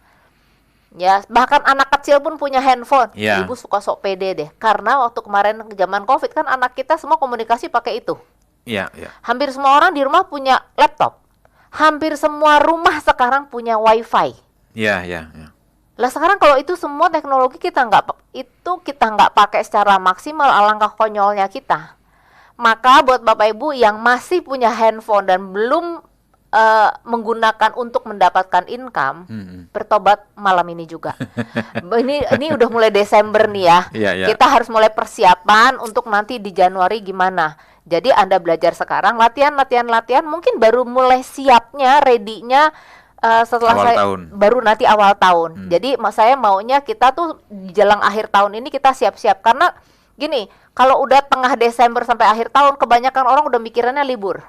Ya, bahkan anak kecil pun punya handphone. Ibu suka sok pede deh. Karena waktu kemarin zaman Covid kan anak kita semua komunikasi pakai itu. Iya. Hampir semua orang di rumah punya laptop. Hampir semua rumah sekarang punya WiFi. Iya. Lah sekarang kalau itu semua teknologi kita nggak pakai secara maksimal, alangkah konyolnya kita. Maka buat Bapak Ibu yang masih punya handphone dan belum menggunakan untuk mendapatkan income, bertobat malam ini juga. ini udah mulai Desember nih ya. Kita harus mulai persiapan untuk nanti di Januari gimana. Jadi Anda belajar sekarang, latihan, mungkin baru mulai siapnya, ready-nya setelah baru nanti awal tahun. Jadi saya maunya kita tuh jelang akhir tahun ini kita siap-siap. Karena gini, kalau udah tengah Desember sampai akhir tahun, kebanyakan orang udah mikirannya libur.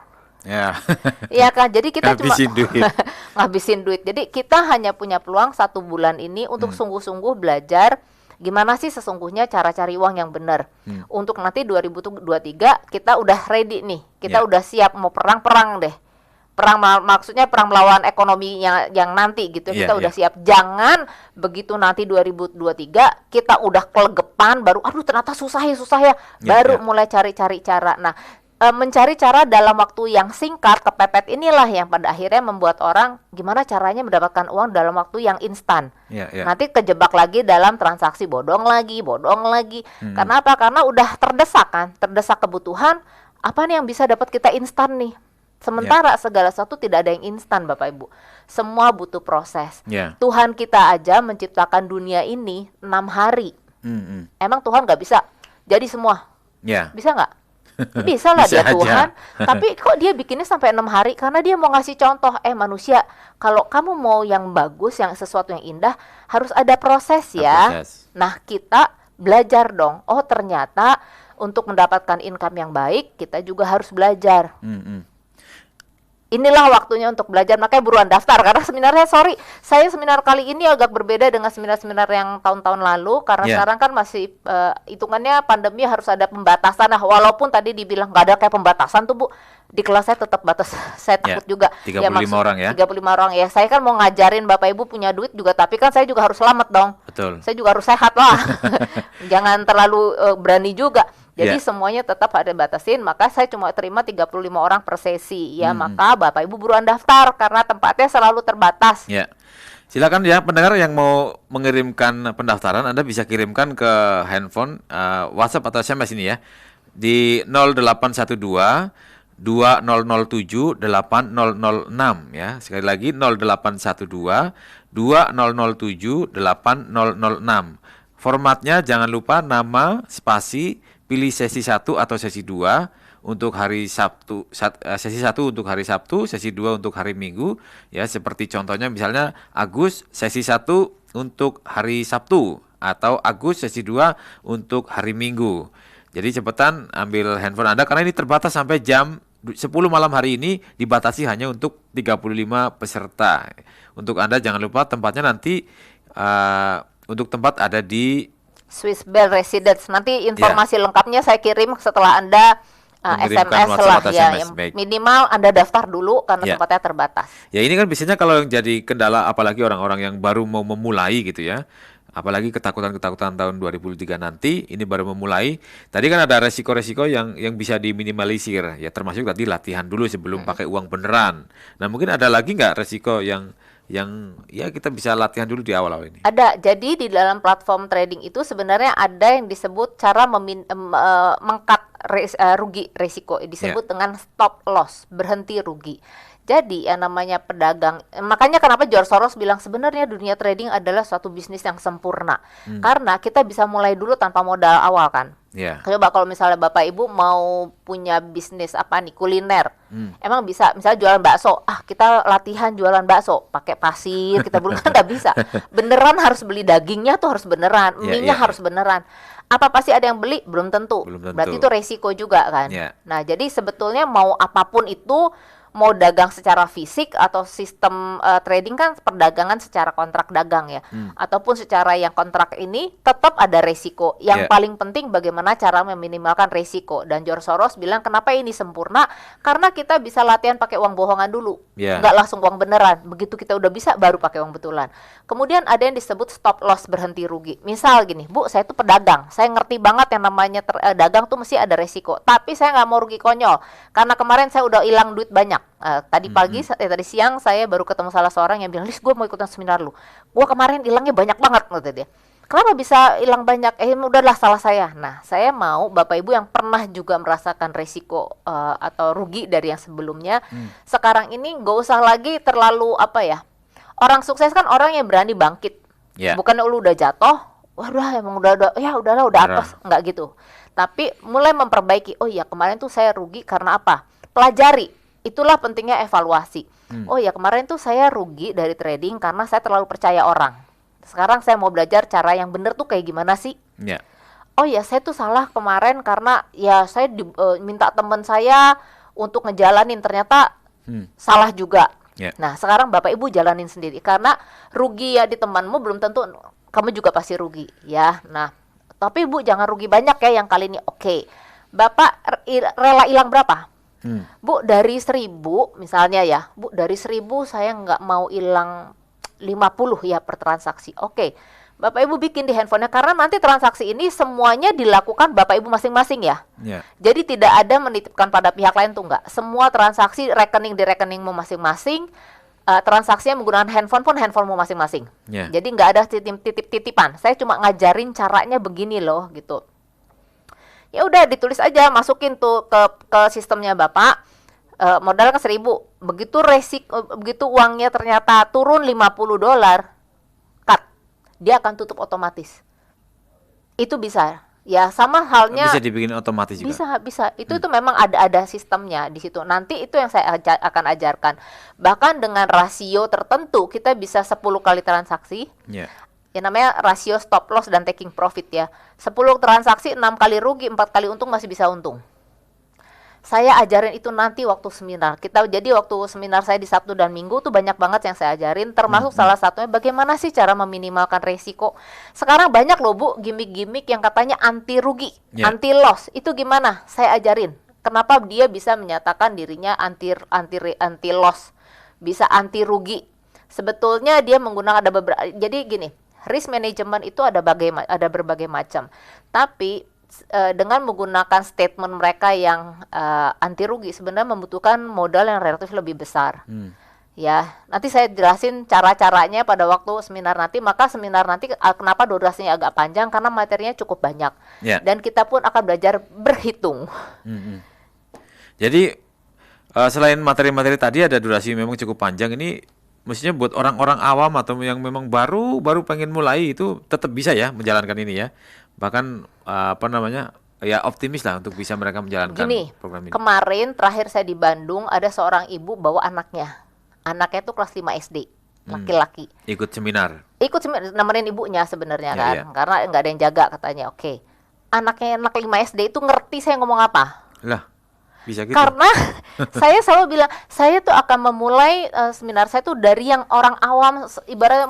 Iya kan, jadi kita ngabisin duit. Jadi kita hanya punya peluang 1 bulan ini untuk sungguh-sungguh belajar gimana sih sesungguhnya cara cari uang yang benar. Untuk nanti 2023 kita udah ready nih, kita udah siap mau perang deh. Maksudnya perang melawan ekonomi yang nanti gitu. Kita udah siap. Jangan begitu nanti 2023 kita udah kelegepan baru aduh ternyata susah ya. Baru mulai cari-cari cara. Nah, mencari cara dalam waktu yang singkat, kepepet inilah yang pada akhirnya membuat orang gimana caranya mendapatkan uang dalam waktu yang instan. Nanti kejebak lagi dalam transaksi bodong lagi. Karena apa? Karena udah terdesak kebutuhan. Apa nih yang bisa dapat kita instan nih? Sementara segala sesuatu tidak ada yang instan Bapak Ibu. Semua butuh proses. Tuhan kita aja menciptakan dunia ini 6 hari. Emang Tuhan nggak bisa jadi semua? Bisa nggak? Bisa lah dia Tuhan, tapi kok dia bikinnya sampai 6 hari? Karena dia mau ngasih contoh, manusia, kalau kamu mau yang bagus, yang sesuatu yang indah, harus ada proses ya. Nah kita belajar dong, oh ternyata untuk mendapatkan income yang baik, kita juga harus belajar. inilah waktunya untuk belajar, makanya buruan daftar. Karena seminarnya, saya seminar kali ini agak berbeda dengan seminar-seminar yang tahun-tahun lalu, karena sekarang kan masih hitungannya pandemi harus ada pembatasan. Nah, walaupun tadi dibilang nggak ada kayak pembatasan tuh Bu, di kelas saya tetap batas, saya takut juga. 35 orang ya? 35 orang ya, saya kan mau ngajarin Bapak Ibu punya duit juga, tapi kan saya juga harus selamat dong. Betul. Saya juga harus sehat lah. Jangan terlalu berani juga. Jadi semuanya tetap ada batasin, maka saya cuma terima 35 orang per sesi ya, maka Bapak Ibu buruan daftar karena tempatnya selalu terbatas. Ya. Silakan ya pendengar yang mau mengirimkan pendaftaran, Anda bisa kirimkan ke handphone, WhatsApp atau SMS ini ya, di 0812 2007 8006 ya. Sekali lagi 0812 2007 8006. Formatnya jangan lupa nama, spasi, pilih sesi 1 atau sesi 2 untuk hari Sabtu, sesi 1 untuk hari Sabtu, sesi 2 untuk hari Minggu ya, seperti contohnya misalnya Agus sesi 1 untuk hari Sabtu atau Agus sesi 2 untuk hari Minggu. Jadi cepetan ambil handphone Anda karena ini terbatas sampai jam 10 malam hari ini, dibatasi hanya untuk 35 peserta. Untuk Anda jangan lupa tempatnya nanti untuk tempat ada di Swiss Bell Residence. Nanti informasi lengkapnya saya kirim setelah Anda SMS lah ya. Yang minimal Anda daftar dulu karena tempatnya terbatas. Ya ini kan biasanya kalau yang jadi kendala apalagi orang-orang yang baru mau memulai gitu ya. Apalagi ketakutan-ketakutan tahun 2003 nanti, ini baru memulai. Tadi kan ada resiko-resiko yang bisa diminimalisir, ya termasuk tadi latihan dulu sebelum pakai uang beneran. Nah mungkin ada lagi nggak resiko yang ya kita bisa latihan dulu di awal-awal ini? Ada, jadi di dalam platform trading itu sebenarnya ada yang disebut cara mengkat rugi resiko, disebut dengan stop loss, berhenti rugi. Jadi yang namanya pedagang, makanya kenapa George Soros bilang sebenarnya dunia trading adalah suatu bisnis yang sempurna. Karena kita bisa mulai dulu tanpa modal awal kan. Coba kalau misalnya Bapak Ibu mau punya bisnis apa nih, kuliner. Emang bisa, misalnya jualan bakso, kita latihan jualan bakso, pakai pasir, kita belum kan nggak bisa. Beneran harus beli dagingnya tuh harus beneran, mie-nya harus beneran. Apa pasti ada yang beli? Belum tentu. Berarti itu resiko juga kan. Nah, jadi sebetulnya mau apapun itu, mau dagang secara fisik atau sistem trading kan perdagangan secara kontrak dagang ya, ataupun secara yang kontrak ini tetap ada resiko. Yang paling penting bagaimana cara meminimalkan resiko. Dan George Soros bilang kenapa ini sempurna? Karena kita bisa latihan pakai uang bohongan dulu, nggak langsung uang beneran. Begitu kita udah bisa baru pakai uang betulan. Kemudian ada yang disebut stop loss, berhenti rugi. Misal gini, Bu, saya tuh pedagang, saya ngerti banget yang namanya dagang tuh mesti ada resiko. Tapi saya nggak mau rugi konyol karena kemarin saya udah hilang duit banyak. Tadi siang saya baru ketemu salah seorang yang bilang, Lis, gue mau ikutan seminar lu. Gue kemarin hilangnya banyak banget, kata dia. Kenapa bisa hilang banyak? Udahlah salah saya. Nah, saya mau Bapak Ibu yang pernah juga merasakan resiko atau rugi dari yang sebelumnya, sekarang ini nggak usah lagi terlalu orang sukses kan orang yang berani bangkit. Bukan lu udah jatuh, waduh emang udah apes, nggak gitu. Tapi mulai memperbaiki. Oh iya, kemarin tuh saya rugi karena apa? Pelajari. Itulah pentingnya evaluasi. Oh ya, kemarin tuh saya rugi dari trading karena saya terlalu percaya orang. Sekarang saya mau belajar cara yang benar tuh kayak gimana sih? Oh ya, saya tuh salah kemarin karena ya saya minta teman saya untuk ngejalanin, ternyata salah juga. Nah, sekarang Bapak Ibu jalanin sendiri karena rugi ya di temanmu belum tentu kamu juga pasti rugi ya. Nah, tapi Bu jangan rugi banyak ya yang kali ini. Oke. Bapak rela hilang berapa? Bu, dari 1.000 misalnya ya, Bu, dari 1.000 saya nggak mau hilang 50 ya per transaksi. Oke, Bapak Ibu bikin di handphonenya, karena nanti transaksi ini semuanya dilakukan Bapak Ibu masing-masing ya. Jadi tidak ada menitipkan pada pihak lain tuh nggak. Semua transaksi rekening di rekeningmu masing-masing, transaksinya menggunakan handphone pun handphonemu masing-masing. Jadi nggak ada titip-titipan. Saya cuma ngajarin caranya begini loh gitu. Ya udah ditulis aja, masukin tuh ke sistemnya Bapak, modal ke 1.000. Begitu uangnya ternyata turun $50, cut, dia akan tutup otomatis. Itu bisa ya, sama halnya bisa dibikin otomatis juga. Bisa itu memang ada sistemnya di situ. Nanti itu yang saya akan ajarkan. Bahkan dengan rasio tertentu kita bisa 10 kali transaksi. Ya namanya rasio stop loss dan taking profit ya. 10 transaksi 6 kali rugi, 4 kali untung masih bisa untung. Saya ajarin itu nanti waktu seminar. Jadi waktu seminar saya di Sabtu dan Minggu tuh banyak banget yang saya ajarin, termasuk salah satunya bagaimana sih cara meminimalkan resiko. Sekarang banyak loh Bu, gimmick-gimmick yang katanya anti rugi, anti loss. Itu gimana? Saya ajarin. Kenapa dia bisa menyatakan dirinya anti loss, bisa anti rugi. Sebetulnya dia menggunakan ada beberapa. Jadi gini, risk management itu ada berbagai macam. Tapi dengan menggunakan statement mereka yang anti rugi sebenarnya membutuhkan modal yang relatif lebih besar. Ya, nanti saya jelasin cara-caranya pada waktu seminar nanti. Maka seminar nanti kenapa durasinya agak panjang, karena materinya cukup banyak. Dan kita pun akan belajar berhitung. Jadi selain materi-materi tadi ada durasi memang cukup panjang, ini mestinya buat orang-orang awam atau yang memang baru pengen mulai itu tetap bisa ya menjalankan ini ya. Bahkan ya optimis lah untuk bisa mereka menjalankan program ini. Kemarin terakhir saya di Bandung ada seorang ibu bawa anaknya tuh kelas 5 SD, laki-laki. Ikut seminar, nemenin ibunya sebenarnya kan. Karena nggak ada yang jaga katanya. Oke. Anaknya anak 5 SD itu ngerti saya ngomong apa. Lah, bisa gitu. Karena saya selalu bilang, saya tuh akan memulai seminar saya tuh dari yang orang awam, ibaratnya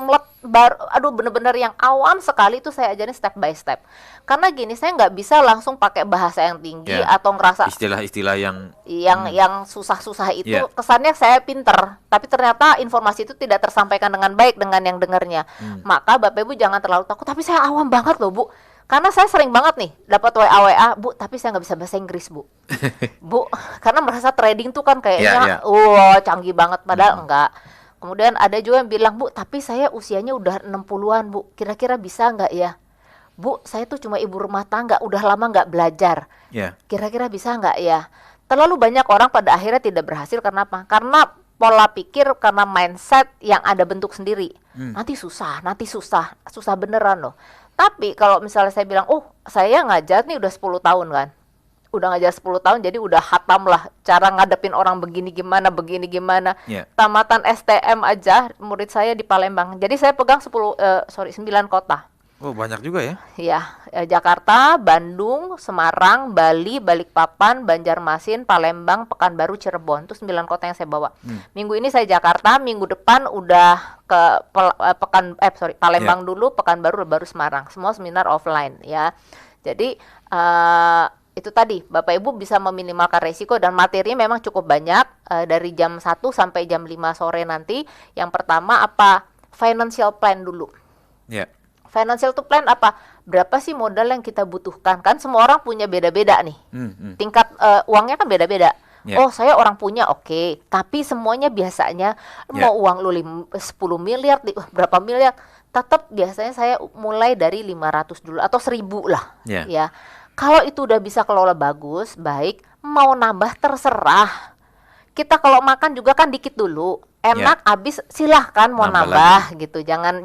bener-bener yang awam sekali itu saya ajarin step by step. Karena gini, saya nggak bisa langsung pakai bahasa yang tinggi atau ngerasa istilah-istilah yang susah-susah itu. Kesannya saya pinter, tapi ternyata informasi itu tidak tersampaikan dengan baik dengan yang dengarnya. Maka Bapak Ibu jangan terlalu takut. Tapi saya awam banget loh Bu. Karena saya sering banget nih dapat WA, Bu, tapi saya nggak bisa bahasa Inggris, Bu. Bu, karena merasa trading tuh kan kayaknya canggih banget, padahal enggak. Kemudian ada juga yang bilang, Bu, tapi saya usianya udah 60-an, Bu. Kira-kira bisa nggak ya? Bu, saya tuh cuma ibu rumah tangga, udah lama nggak belajar. Kira-kira bisa nggak ya? Terlalu banyak orang pada akhirnya tidak berhasil. Karena apa? Karena pola pikir, karena mindset yang ada bentuk sendiri. Nanti susah beneran loh. Tapi kalau misalnya saya bilang, saya ngajar nih udah 10 tahun kan. Udah ngajar 10 tahun, jadi udah hatam lah cara ngadepin orang begini gimana. Tamatan STM aja murid saya di Palembang. Jadi saya pegang 9 kota. Oh, banyak juga ya? Iya, Jakarta, Bandung, Semarang, Bali, Balikpapan, Banjarmasin, Palembang, Pekanbaru, Cirebon. Itu 9 kota yang saya bawa. Minggu ini saya Jakarta, minggu depan udah ke Palembang dulu, Pekanbaru, baru Semarang. Semua seminar offline ya. Jadi itu tadi, Bapak Ibu bisa meminimalkan resiko dan materinya memang cukup banyak dari jam 1 sampai jam 5 sore nanti. Yang pertama apa? Financial plan dulu. Financial to plan apa? Berapa sih modal yang kita butuhkan? Kan semua orang punya beda-beda nih. Tingkat uangnya kan beda-beda. Oh, saya orang punya, oke. Tapi semuanya biasanya mau uang lu 10 miliar, berapa miliar, tetap biasanya saya mulai dari 500 dulu atau 1.000 lah. Ya. Kalau itu udah bisa kelola bagus, baik, mau nambah terserah. Kita kalau makan juga kan dikit dulu. Enak habis silahkan mau nambah gitu, jangan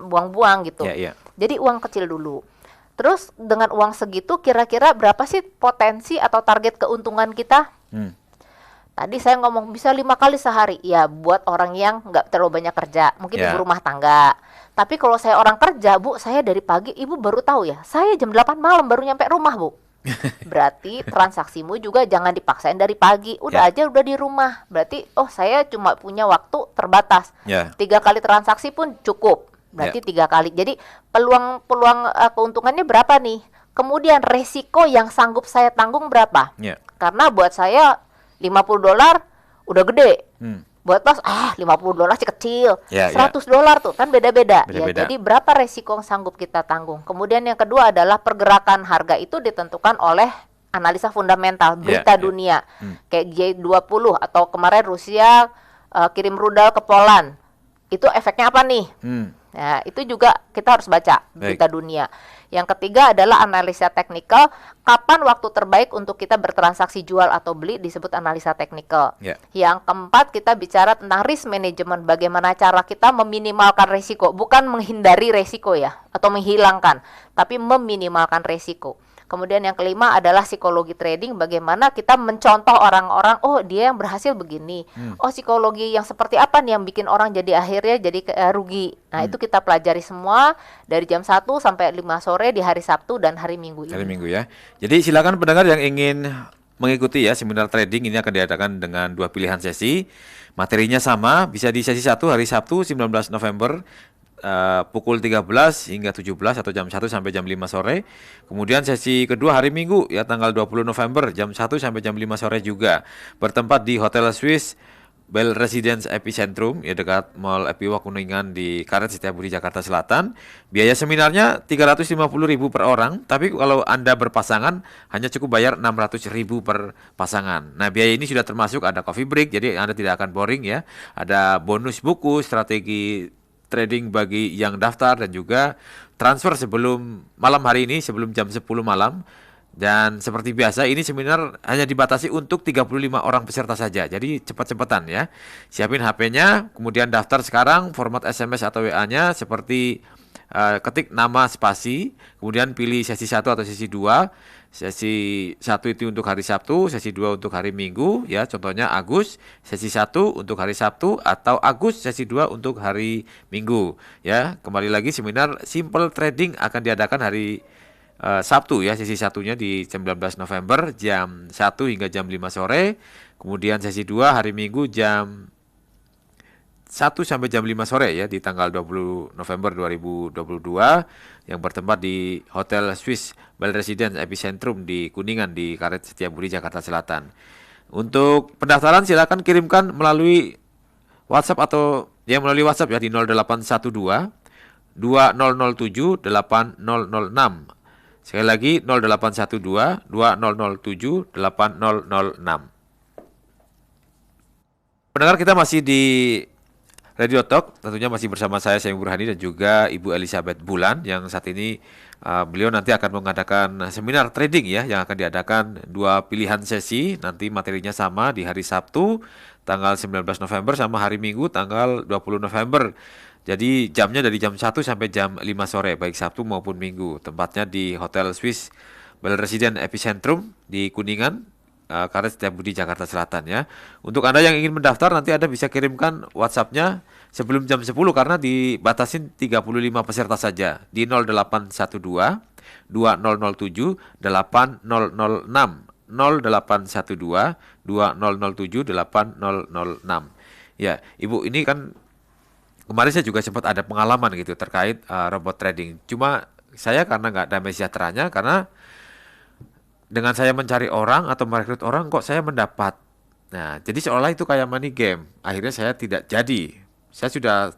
buang-buang gitu. Jadi uang kecil dulu. Terus dengan uang segitu kira-kira berapa sih potensi atau target keuntungan kita? Tadi saya ngomong bisa 5 kali sehari. Ya buat orang yang nggak terlalu banyak kerja, mungkin ibu rumah tangga. Tapi kalau saya orang kerja, Bu, saya dari pagi, Ibu baru tahu ya, saya jam 8 malam baru nyampe rumah, Bu. Berarti transaksimu juga jangan dipaksain dari pagi, udah aja udah di rumah. Berarti saya cuma punya waktu terbatas. 3 kali transaksi pun cukup. Berarti 3 kali. Jadi peluang keuntungannya berapa nih? Kemudian resiko yang sanggup saya tanggung berapa? Karena buat saya $50 udah gede. Buat Mas, $50 sih kecil. $100 tuh kan beda-beda. Ya, jadi berapa resiko yang sanggup kita tanggung? Kemudian yang kedua adalah pergerakan harga itu ditentukan oleh analisa fundamental berita dunia. Kayak G20 atau kemarin Rusia kirim rudal ke Poland. Itu efeknya apa nih? Nah, itu juga kita harus baca berita dunia. Yang ketiga adalah analisa teknikal. Kapan waktu terbaik untuk kita bertransaksi jual atau beli disebut analisa teknikal. Yang keempat kita bicara tentang risk management. Bagaimana cara kita meminimalkan resiko, bukan menghindari resiko ya, atau menghilangkan, tapi meminimalkan resiko. Kemudian yang kelima adalah psikologi trading, bagaimana kita mencontoh orang-orang, dia yang berhasil begini. Psikologi yang seperti apa nih yang bikin orang jadi akhirnya jadi rugi. Nah, itu kita pelajari semua dari jam 1 sampai 5 sore di hari Sabtu dan hari Minggu ini. Hari Minggu ya. Jadi silakan pendengar yang ingin mengikuti ya seminar trading ini akan diadakan dengan 2 pilihan sesi. Materinya sama, bisa di sesi 1 hari Sabtu 19 November pukul 13 hingga 17 atau jam 1 sampai jam 5 sore. Kemudian sesi kedua hari Minggu ya tanggal 20 November jam 1 sampai jam 5 sore juga. Bertempat di Hotel Swiss Bell Residence Epicentrum ya dekat Mall Epiwa Kuningan di Karet Setiabudi Jakarta Selatan. Biaya seminarnya 350.000 per orang, tapi kalau Anda berpasangan hanya cukup bayar 600.000 per pasangan. Nah, biaya ini sudah termasuk ada coffee break, jadi Anda tidak akan boring ya. Ada bonus buku, strategi trading bagi yang daftar dan juga transfer sebelum malam hari ini sebelum jam 10 malam. Dan seperti biasa ini seminar hanya dibatasi untuk 35 orang peserta saja. Jadi cepat-cepatan ya. Siapin HP-nya, kemudian daftar sekarang, format SMS atau WA-nya seperti ketik nama spasi, kemudian pilih sesi 1 atau sesi 2. Sesi 1 itu untuk hari Sabtu, sesi 2 untuk hari Minggu ya. Contohnya Agus, sesi 1 untuk hari Sabtu atau Agus sesi 2 untuk hari Minggu ya. Kembali lagi seminar Simple Trading akan diadakan hari Sabtu ya, sesi satunya di 19 November jam 1 hingga jam 5 sore. Kemudian sesi 2 hari Minggu jam 1 sampai jam 5 sore ya di tanggal 20 November 2022 yang bertempat di Hotel Swiss Bell Residence Epicentrum di Kuningan di Karet Setiabudi Jakarta Selatan. Untuk pendaftaran silakan kirimkan melalui WhatsApp atau melalui WhatsApp ya di 0812 2007 8006. Sekali lagi 0812 2007 8006. Pendengar, kita masih di Radio Talk, tentunya masih bersama saya Syahing Burhani dan juga Ibu Elizabeth Bulan yang saat ini beliau nanti akan mengadakan seminar trading ya yang akan diadakan 2 pilihan sesi, nanti materinya sama di hari Sabtu tanggal 19 November sama hari Minggu tanggal 20 November. Jadi jamnya dari jam 1 sampai jam 5 sore, baik Sabtu maupun Minggu. Tempatnya di Hotel Swiss Bell Residence Epicentrum di Kuningan, Karet Setiabudi Jakarta Selatan ya. Untuk Anda yang ingin mendaftar nanti Anda bisa kirimkan WhatsApp-nya sebelum jam 10 karena dibatasin 35 peserta saja di 0812 2007 8006 0812 2007 8006. Ya, Ibu, ini kan kemarin saya juga sempat ada pengalaman gitu terkait robot trading. Cuma saya karena nggak damai sejahteranya, karena dengan saya mencari orang atau merekrut orang kok saya mendapat. Nah, jadi seolah itu kayak money game. Akhirnya saya tidak jadi. Saya sudah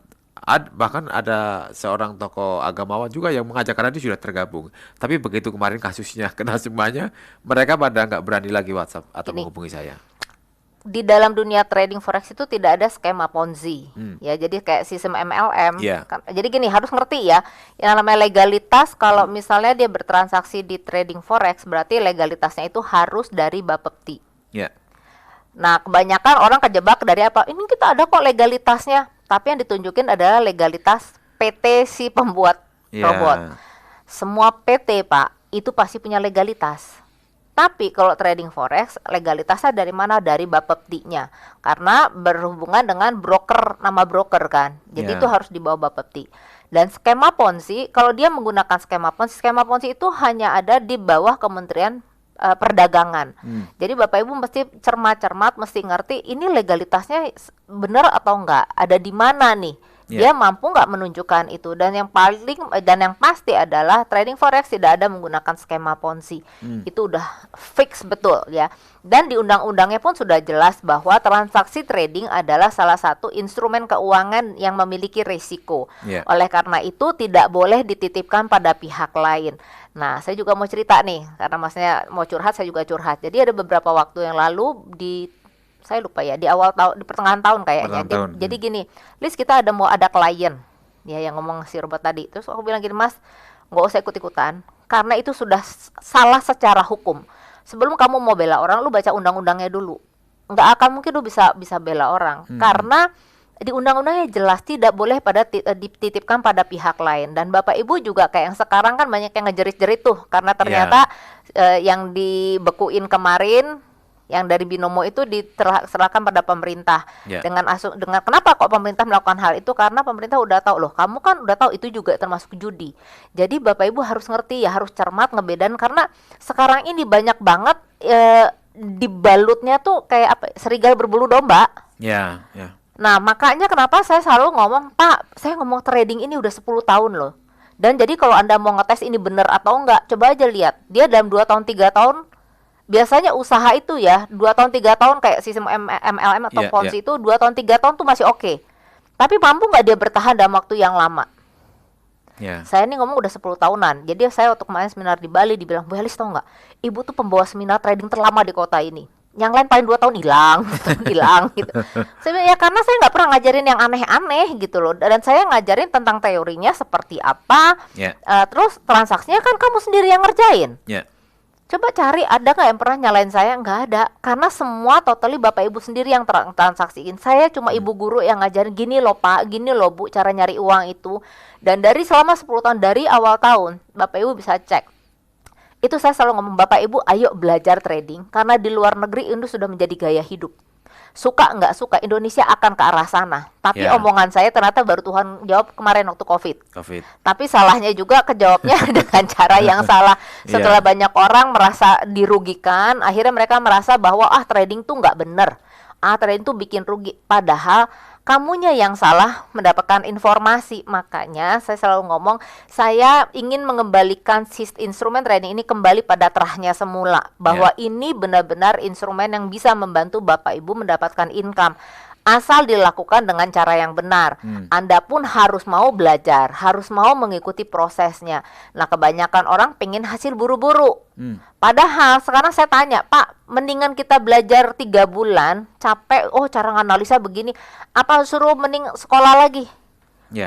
bahkan ada seorang tokoh agamawan juga yang mengajak karena dia sudah tergabung. Tapi begitu kemarin kasusnya kena semuanya, mereka pada nggak berani lagi WhatsApp atau menghubungi saya. Di dalam dunia trading forex itu tidak ada skema Ponzi ya, jadi kayak sistem MLM kan. Jadi gini, harus ngerti ya yang namanya legalitas. Kalau misalnya dia bertransaksi di trading forex, berarti legalitasnya itu harus dari Bapepti. Nah, kebanyakan orang kejebak dari apa? Ini kita ada kok legalitasnya, tapi yang ditunjukin adalah legalitas PT si pembuat robot. Semua PT Pak itu pasti punya legalitas. Tapi kalau trading forex, legalitasnya dari mana? Dari Bapepti-nya. Karena berhubungan dengan broker, nama broker kan. Jadi itu harus di bawah Bapepti. Dan skema Ponzi, kalau dia menggunakan skema Ponzi itu hanya ada di bawah Kementerian Perdagangan. Jadi Bapak Ibu mesti cermat-cermat, mesti ngerti ini legalitasnya benar atau enggak, ada di mana nih. Dia mampu nggak menunjukkan itu. Dan yang pasti adalah trading forex tidak ada menggunakan skema Ponzi. Itu udah fix betul ya. Dan di undang-undangnya pun sudah jelas bahwa transaksi trading adalah salah satu instrumen keuangan yang memiliki risiko. Oleh karena itu tidak boleh dititipkan pada pihak lain. Nah, saya juga mau cerita nih, karena masnya mau curhat, saya juga curhat. Jadi ada beberapa waktu yang lalu saya lupa ya, di awal tahun, di pertengahan tahun kayaknya. Jadi gini, Liz, kita mau ada klien ya yang ngomong si robot tadi. Terus aku bilang gini, Mas, nggak usah ikut-ikutan karena itu sudah salah secara hukum. Sebelum kamu mau bela orang, lu baca undang-undangnya dulu. Nggak akan mungkin lu bisa bela orang karena di undang-undangnya jelas tidak boleh dititipkan pada pihak lain. Dan Bapak Ibu juga kayak yang sekarang kan banyak yang ngejerit-jerit tuh karena ternyata yang dibekuin kemarin yang dari Binomo itu diserahkan pada pemerintah. Dengan kenapa kok pemerintah melakukan hal itu? Karena pemerintah udah tahu, loh, kamu kan udah tahu itu juga termasuk judi. Jadi Bapak Ibu harus ngerti ya, harus cermat ngebedain, karena sekarang ini banyak banget dibalutnya tuh kayak apa? Serigala berbulu domba. Ya, ya. Nah, makanya kenapa saya selalu ngomong, Pak, saya ngomong trading ini udah 10 tahun loh. Dan jadi kalau Anda mau ngetes ini benar atau enggak, coba aja lihat. Dia dalam 2 tahun 3 tahun, biasanya usaha itu ya 2 tahun 3 tahun kayak sistem MLM atau Ponzi itu 2 tahun 3 tahun tuh masih oke. Tapi mampu nggak dia bertahan dalam waktu yang lama? Saya ini ngomong udah 10 tahunan. Jadi saya waktu kemarin seminar di Bali dibilang, Bu Elis tau nggak, Ibu tuh pembawa seminar trading terlama di kota ini. Yang lain paling 2 tahun hilang gitu. Saya bilang, ya karena saya nggak pernah ngajarin yang aneh-aneh gitu loh. Dan saya ngajarin tentang teorinya seperti apa. Terus transaksinya kan kamu sendiri yang ngerjain. Coba cari, ada nggak yang pernah nyalain saya? Nggak ada, karena semua totally Bapak Ibu sendiri yang transaksiin. Saya cuma ibu guru yang ngajarin, gini loh Pak, gini loh Bu, cara nyari uang itu. Dan dari selama 10 tahun, dari awal tahun, Bapak Ibu bisa cek. Itu saya selalu ngomong, Bapak Ibu ayo belajar trading, karena di luar negeri itu sudah menjadi gaya hidup. Suka nggak suka, Indonesia akan ke arah sana. Tapi omongan saya ternyata baru Tuhan jawab kemarin waktu COVID. Tapi salahnya juga kejawabnya dengan cara yang salah. Setelah banyak orang merasa dirugikan, akhirnya mereka merasa bahwa trading tuh nggak bener. Trading tuh bikin rugi. Padahal kamunya yang salah mendapatkan informasi. Makanya saya selalu ngomong, saya ingin mengembalikan instrumen trading ini kembali pada terahnya semula. Bahwa ini benar-benar instrumen yang bisa membantu Bapak Ibu mendapatkan income. Asal dilakukan dengan cara yang benar. Anda pun harus mau belajar, harus mau mengikuti prosesnya. Nah, kebanyakan orang pengen hasil buru-buru. Padahal sekarang saya tanya, Pak, mendingan kita belajar 3 bulan, capek, cara nganalisa begini, apa suruh mending sekolah lagi,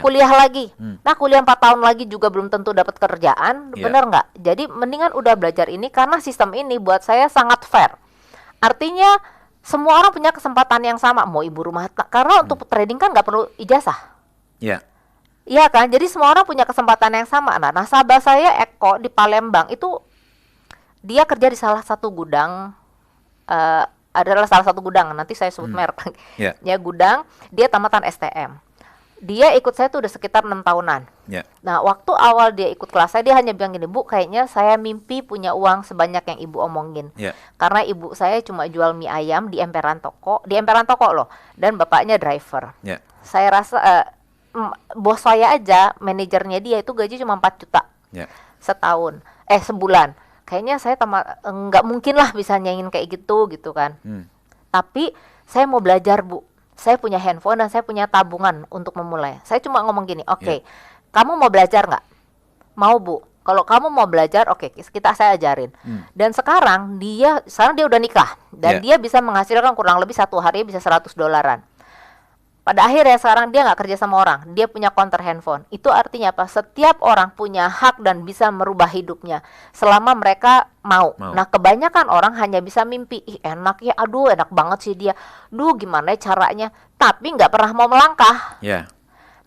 kuliah lagi. Nah, kuliah 4 tahun lagi juga belum tentu dapat kerjaan, bener nggak? Jadi mendingan udah belajar ini, karena sistem ini buat saya sangat fair. Artinya semua orang punya kesempatan yang sama, mau ibu rumah tangga, karena untuk trading kan nggak perlu ijazah. Iya kan, jadi semua orang punya kesempatan yang sama. Nah, nasabah saya Eko di Palembang itu, dia kerja di salah satu gudang, adalah salah satu gudang, nanti saya sebut merek. Ya, gudang, dia tamatan STM. Dia ikut saya tuh udah sekitar 6 tahunan. Nah, waktu awal dia ikut kelas saya, dia hanya bilang gini, Bu, kayaknya saya mimpi punya uang sebanyak yang ibu omongin. Karena ibu saya cuma jual mie ayam di emperan toko loh, dan bapaknya driver. Saya rasa bos saya aja, manajernya dia itu gaji cuma 4 juta setahun, sebulan. Kayaknya saya nggak mungkin lah bisa nyanyiin kayak gitu kan. Tapi saya mau belajar, Bu. Saya punya handphone dan saya punya tabungan untuk memulai. Saya cuma ngomong gini, oke, kamu mau belajar nggak? Mau, Bu. Kalau kamu mau belajar, oke, saya ajarin. Dan sekarang dia udah nikah dan dia bisa menghasilkan kurang lebih 1 hari bisa $100. Pada akhirnya sekarang dia nggak kerja sama orang, dia punya konter handphone. Itu artinya apa? Setiap orang punya hak dan bisa merubah hidupnya selama mereka mau. Nah, kebanyakan orang hanya bisa mimpi, enak ya, aduh enak banget sih dia, gimana caranya, tapi nggak pernah mau melangkah.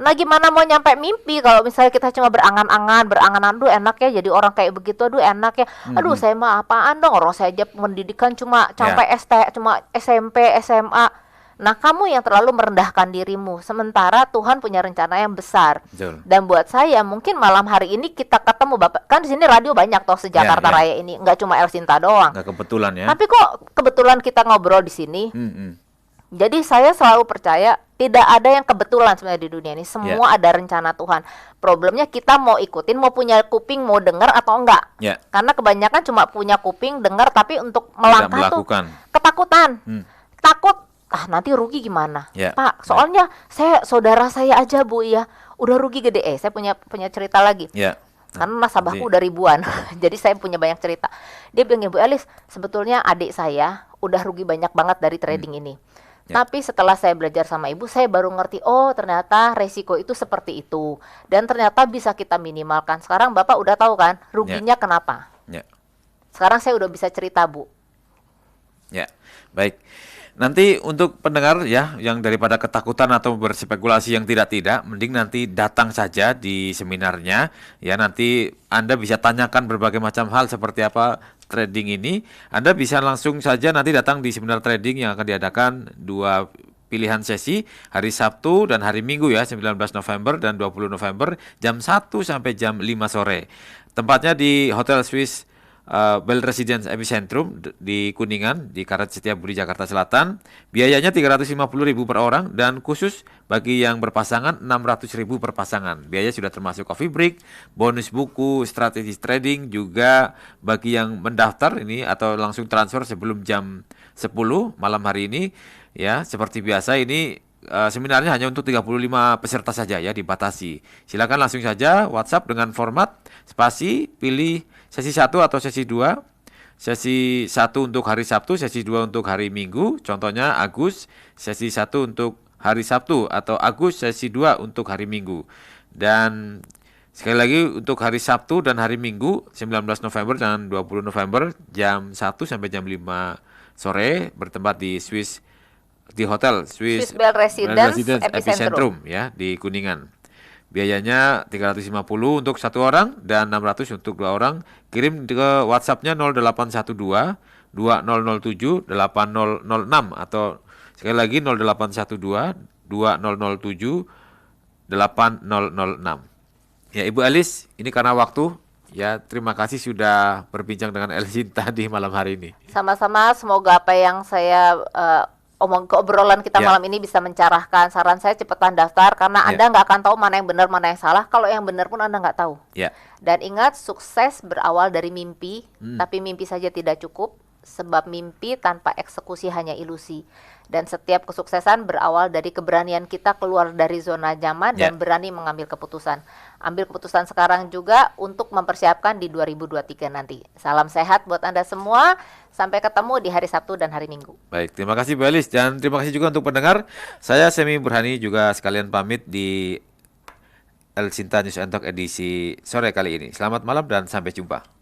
Nah, gimana mau nyampe mimpi kalau misalnya kita cuma berangan-angan, aduh enak ya jadi orang kayak begitu, aduh enak ya, aduh saya mah apaan dong, orang saya aja pendidikan cuma sampai cuma SMP, SMA. Nah, kamu yang terlalu merendahkan dirimu, sementara Tuhan punya rencana yang besar. Dan buat saya, mungkin malam hari ini kita ketemu Bapak, kan di sini radio banyak toh se-Jakarta Raya ini, nggak cuma El Sinta doang. Nggak kebetulan ya. Tapi kok kebetulan kita ngobrol di sini. Jadi saya selalu percaya tidak ada yang kebetulan sebenarnya di dunia ini, semua ada rencana Tuhan. Problemnya kita mau ikutin, mau punya kuping, mau dengar atau enggak. Karena kebanyakan cuma punya kuping, dengar, tapi untuk melangkah tuh ketakutan. Takut. Nanti rugi gimana, Pak? Soalnya saudara saya aja, Bu, ya udah rugi gede. Saya punya cerita lagi. Karena nasabahku udah ribuan, jadi saya punya banyak cerita. Dia bilang, Bu Elis, sebetulnya adik saya udah rugi banyak banget dari trading ini. Tapi setelah saya belajar sama ibu, saya baru ngerti, ternyata resiko itu seperti itu. Dan ternyata bisa kita minimalkan. Sekarang Bapak udah tahu kan, ruginya kenapa? Sekarang saya udah bisa cerita, Bu. Baik. Nanti untuk pendengar ya, yang daripada ketakutan atau berspekulasi yang tidak, mending nanti datang saja di seminarnya. Ya, nanti Anda bisa tanyakan berbagai macam hal seperti apa trading ini. Anda bisa langsung saja nanti datang di seminar trading yang akan diadakan 2 pilihan sesi, hari Sabtu dan hari Minggu ya, 19 November dan 20 November, jam 1 sampai jam 5 sore. Tempatnya di Hotel Swiss Bell Residence Epicentrum di Kuningan di Karet Setiabudi Jakarta Selatan. Biayanya 350.000 per orang dan khusus bagi yang berpasangan 600.000 per pasangan. Biaya sudah termasuk coffee break, bonus buku, strategi trading, juga bagi yang mendaftar ini atau langsung transfer sebelum jam 10 malam hari ini ya. Seperti biasa ini seminarnya hanya untuk 35 peserta saja ya, dibatasi. Silakan langsung saja WhatsApp dengan format spasi, pilih sesi 1 atau sesi 2. Sesi 1 untuk hari Sabtu, sesi 2 untuk hari Minggu. Contohnya Agus, sesi 1 untuk hari Sabtu, atau Agus sesi 2 untuk hari Minggu. Dan sekali lagi untuk hari Sabtu dan hari Minggu 19 November dan 20 November jam 1 sampai jam 5 sore bertempat di Hotel Swiss Bell Residence Epicentrum ya di Kuningan. Biayanya 350 untuk satu orang dan 600 untuk dua orang. Kirim ke WhatsApp-nya 0812 2007 8006 atau sekali lagi 0812 2007 8006. Ya Ibu Elis, ini karena waktu ya, terima kasih sudah berbincang dengan Elsinta di malam hari ini. Sama-sama, semoga apa yang saya obrolan kita malam ini bisa mencerahkan. Saran saya cepetan daftar karena Anda nggak akan tahu mana yang benar mana yang salah. Kalau yang benar pun Anda nggak tahu. Dan ingat, sukses berawal dari mimpi, tapi mimpi saja tidak cukup, sebab mimpi tanpa eksekusi hanya ilusi. Dan setiap kesuksesan berawal dari keberanian kita keluar dari zona nyaman dan berani mengambil keputusan. Ambil keputusan sekarang juga untuk mempersiapkan di 2023 nanti. Salam sehat buat Anda semua. Sampai ketemu di hari Sabtu dan hari Minggu. Baik, terima kasih Bu Elis dan terima kasih juga untuk pendengar. Saya Semi Burhani juga sekalian pamit di Elsinta News and Talk edisi sore kali ini. Selamat malam dan sampai jumpa.